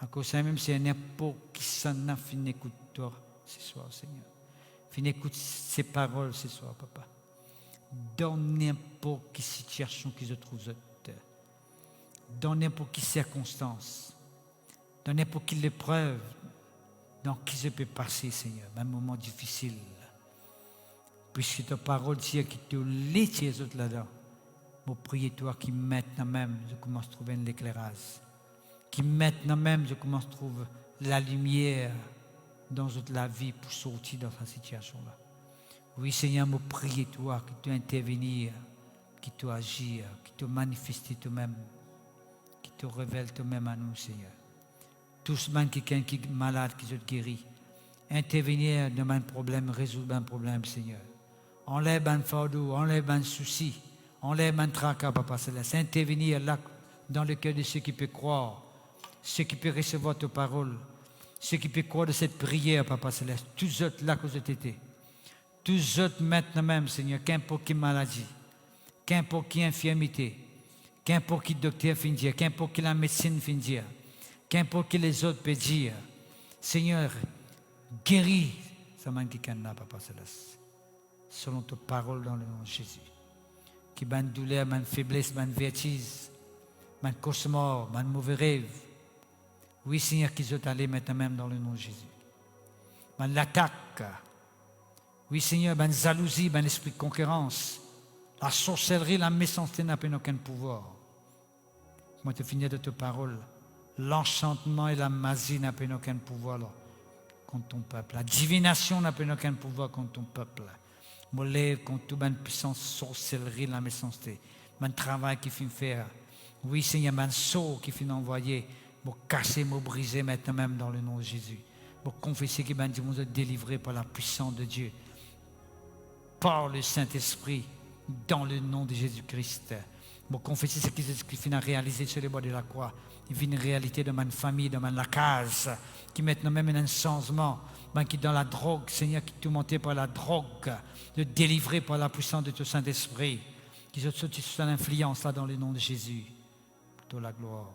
À cause de ça, même si n'importe qui s'en a fini écoute toi ce soir, Seigneur. Fini écoute ces paroles ce soir, Papa. Dans n'importe quelle situation qu'ils se trouvent, dans n'importe quelle circonstance, dans n'importe quelle épreuve, dans qui se peut passer, Seigneur, un moment difficile. Puisque ta parole dit que tu laisses les autres là-dedans. Mon prier-toi qui maintenant même, je commence à trouver l'éclairage. Qui maintenant même, je commence à trouver la lumière dans la vie pour sortir dans cette situation-là. Oui, Seigneur, mon prier-toi que tu intervenir, que tu agir, que tu manifestes toi-même, que tu révèles toi-même à nous, Seigneur. Tous même quelqu'un qui est malade, qui se guérit. Intervenir dans un problème, résoudre un problème, Seigneur. Enlève un fardeau, enlève un souci. Enlève un tracas, Papa Céleste. Intervenir là, dans le cœur de ceux qui peuvent croire, ceux qui peuvent recevoir ta parole, ceux qui peuvent croire de cette prière, Papa Céleste. Tous autres là que vous étiez. Tous autres maintenant même, Seigneur, qu'importe quelle maladie, qu'importe quelle infirmité, qu'importe quel docteur finit dire, qu'importe quelle médecine finit dire, qu'importe que les autres peuvent dire. Seigneur, guéris, ça manque quelqu'un là, Papa Céleste. Selon ta parole dans le nom de Jésus. Qui ban douleur, ban faiblesse, ban vertige, ban cauchemar, ban mauvais rêve. Oui, Seigneur, qu'ils sont allés maintenant même dans le nom de Jésus. Ban l'attaque. Oui, Seigneur, ban jalousie, ban esprit de concurrence. La sorcellerie, la méchanceté n'a pas aucun pouvoir. Moi, te finir de ta parole. L'enchantement et la magie n'a pas aucun pouvoir là, contre ton peuple. La divination n'a pas aucun pouvoir contre ton peuple. Je lève contre toute une puissance sorcellerie, la méchanceté. Mon travail qui fait faire. Oui, Seigneur, mon sort qui fait envoyer. Pour casser, pour briser maintenant même dans le nom de Jésus. Pour confesser que Dieu nous a délivrés par la puissance de Dieu. Par le Saint-Esprit, dans le nom de Jésus-Christ. Pour confesser ce que Jésus-Christ a réalisé sur les bords de la croix. Il vit une réalité de ma famille, de ma case, qui maintenant même un changement, qui est dans la drogue, Seigneur, qui est tourmenté par la drogue, de délivrer par la puissance de ton Saint-Esprit, qui se sorti sous son influence là dans le nom de Jésus. Pour la gloire.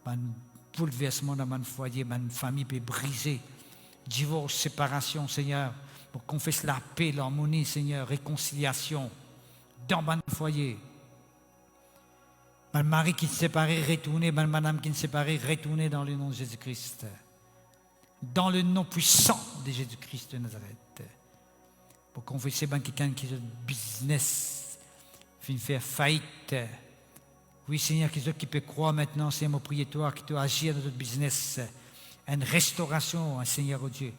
Un bouleversement dans mon foyer, ma famille peut briser. Divorce, séparation, Seigneur, pour qu'on fasse la paix, l'harmonie, Seigneur, réconciliation dans mon foyer. Mon mari qui s'est séparé, retourné, ma madame qui s'est séparée, retourné dans le nom de Jésus-Christ. Dans le nom puissant de Jésus-Christ de Nazareth. Pour confesser quelqu'un qui a un business, qui fait faillite. Oui, Seigneur, qui peut croire maintenant, Seigneur, mon prière, qui doit agir dans notre business. Une restauration, Seigneur, oh Dieu.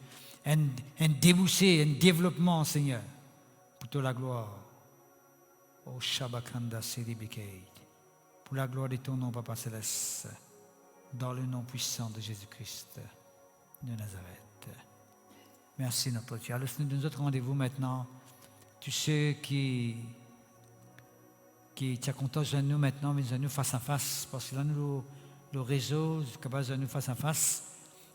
Un débouché, un développement, Seigneur. Pour toute la gloire. Oh, Shabakanda Seribikei. Pour la gloire de ton nom, Papa Céleste. Dans le nom puissant de Jésus-Christ de Nazareth. Merci, notre Dieu. Alors, nous notre rendez-vous maintenant. Tous ceux qui tient content de nous maintenant, mais de nous face à face, parce que là, nous, le réseau, est capable de nous face à face.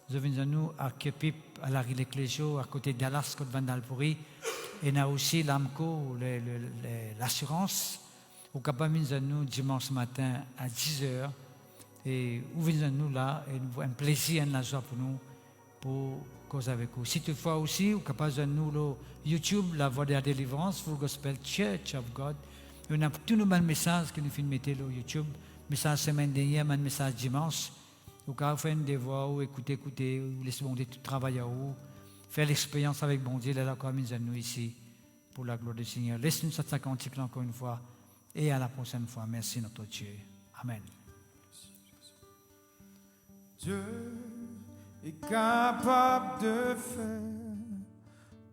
Nous avons nous à Kepip, à la Rile Cléjo, à côté de Dallas, côté de Vandalpuri, et nous avons aussi l'AMCO, l'assurance, au capable de nous dimanche matin à 10h. Et où venons-nous là, et un plaisir, une joie pour nous, pour causer avec vous. Si toutefois aussi, au capable de nous, le YouTube, la voix de la délivrance, Full Gospel Church of God. On a tous nos messages que nous filmons sur YouTube, message semaine dernière, un message dimanche. Au cas où faire des voix, ou écouter, ou laisser bon Dieu tout travailler à vous, faire l'expérience avec bon Dieu, là comme nous ici, pour la gloire du Seigneur. Laisse-nous cette cantique encore une fois, et à la prochaine fois. Merci notre Dieu. Amen. Dieu est capable de faire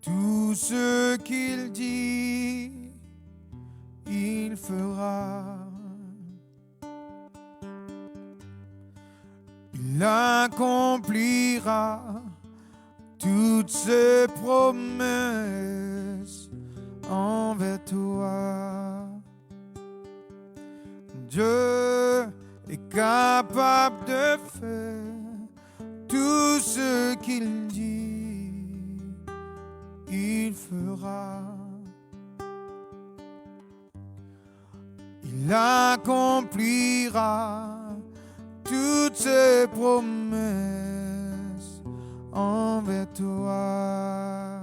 tout ce qu'il dit, il fera. Il accomplira toutes ses promesses envers toi. Dieu est capable de faire tout ce qu'il dit, il fera. Il accomplira toutes ses promesses envers toi.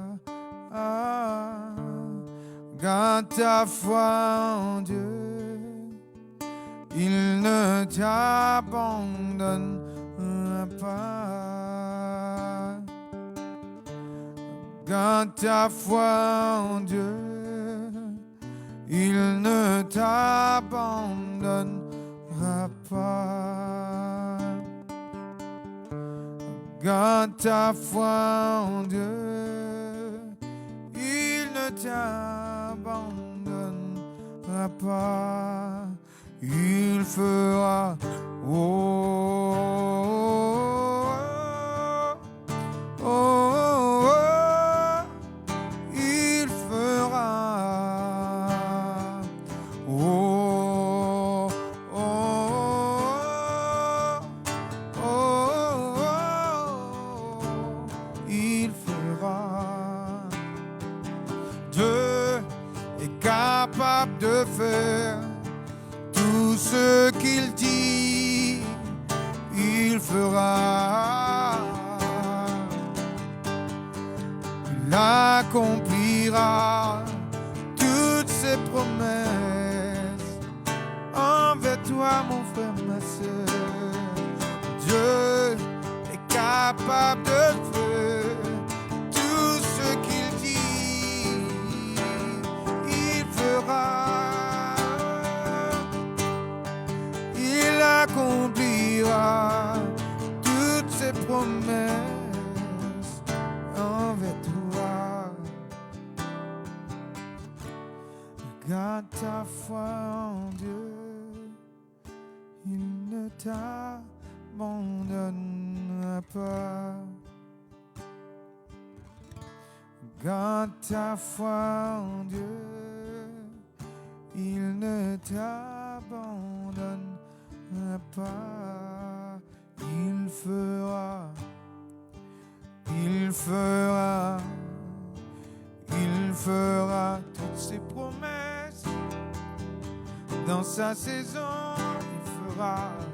Garde ta foi en Dieu, il ne t'abandonnera pas. Garde ta foi en Dieu, il ne t'abandonnera pas. Garde ta foi en Dieu, il ne t'abandonnera pas. Il fera. Oh, oh, oh, oh, il fera. Oh, oh, oh, oh, il fera. Dieu est capable de faire tout ce qu'il dit, il fera. Il accomplira toutes ses promesses envers toi, mon frère, ma soeur. Dieu est capable de faire tout ce qu'il dit, il fera. Il accomplira toutes ses promesses envers toi. Garde ta foi en Dieu, il ne t'abandonnera pas. Garde ta foi en Dieu, il ne t'abandonnera pas. pas, il fera, il fera, il fera toutes ses promesses. Dans sa saison, il fera.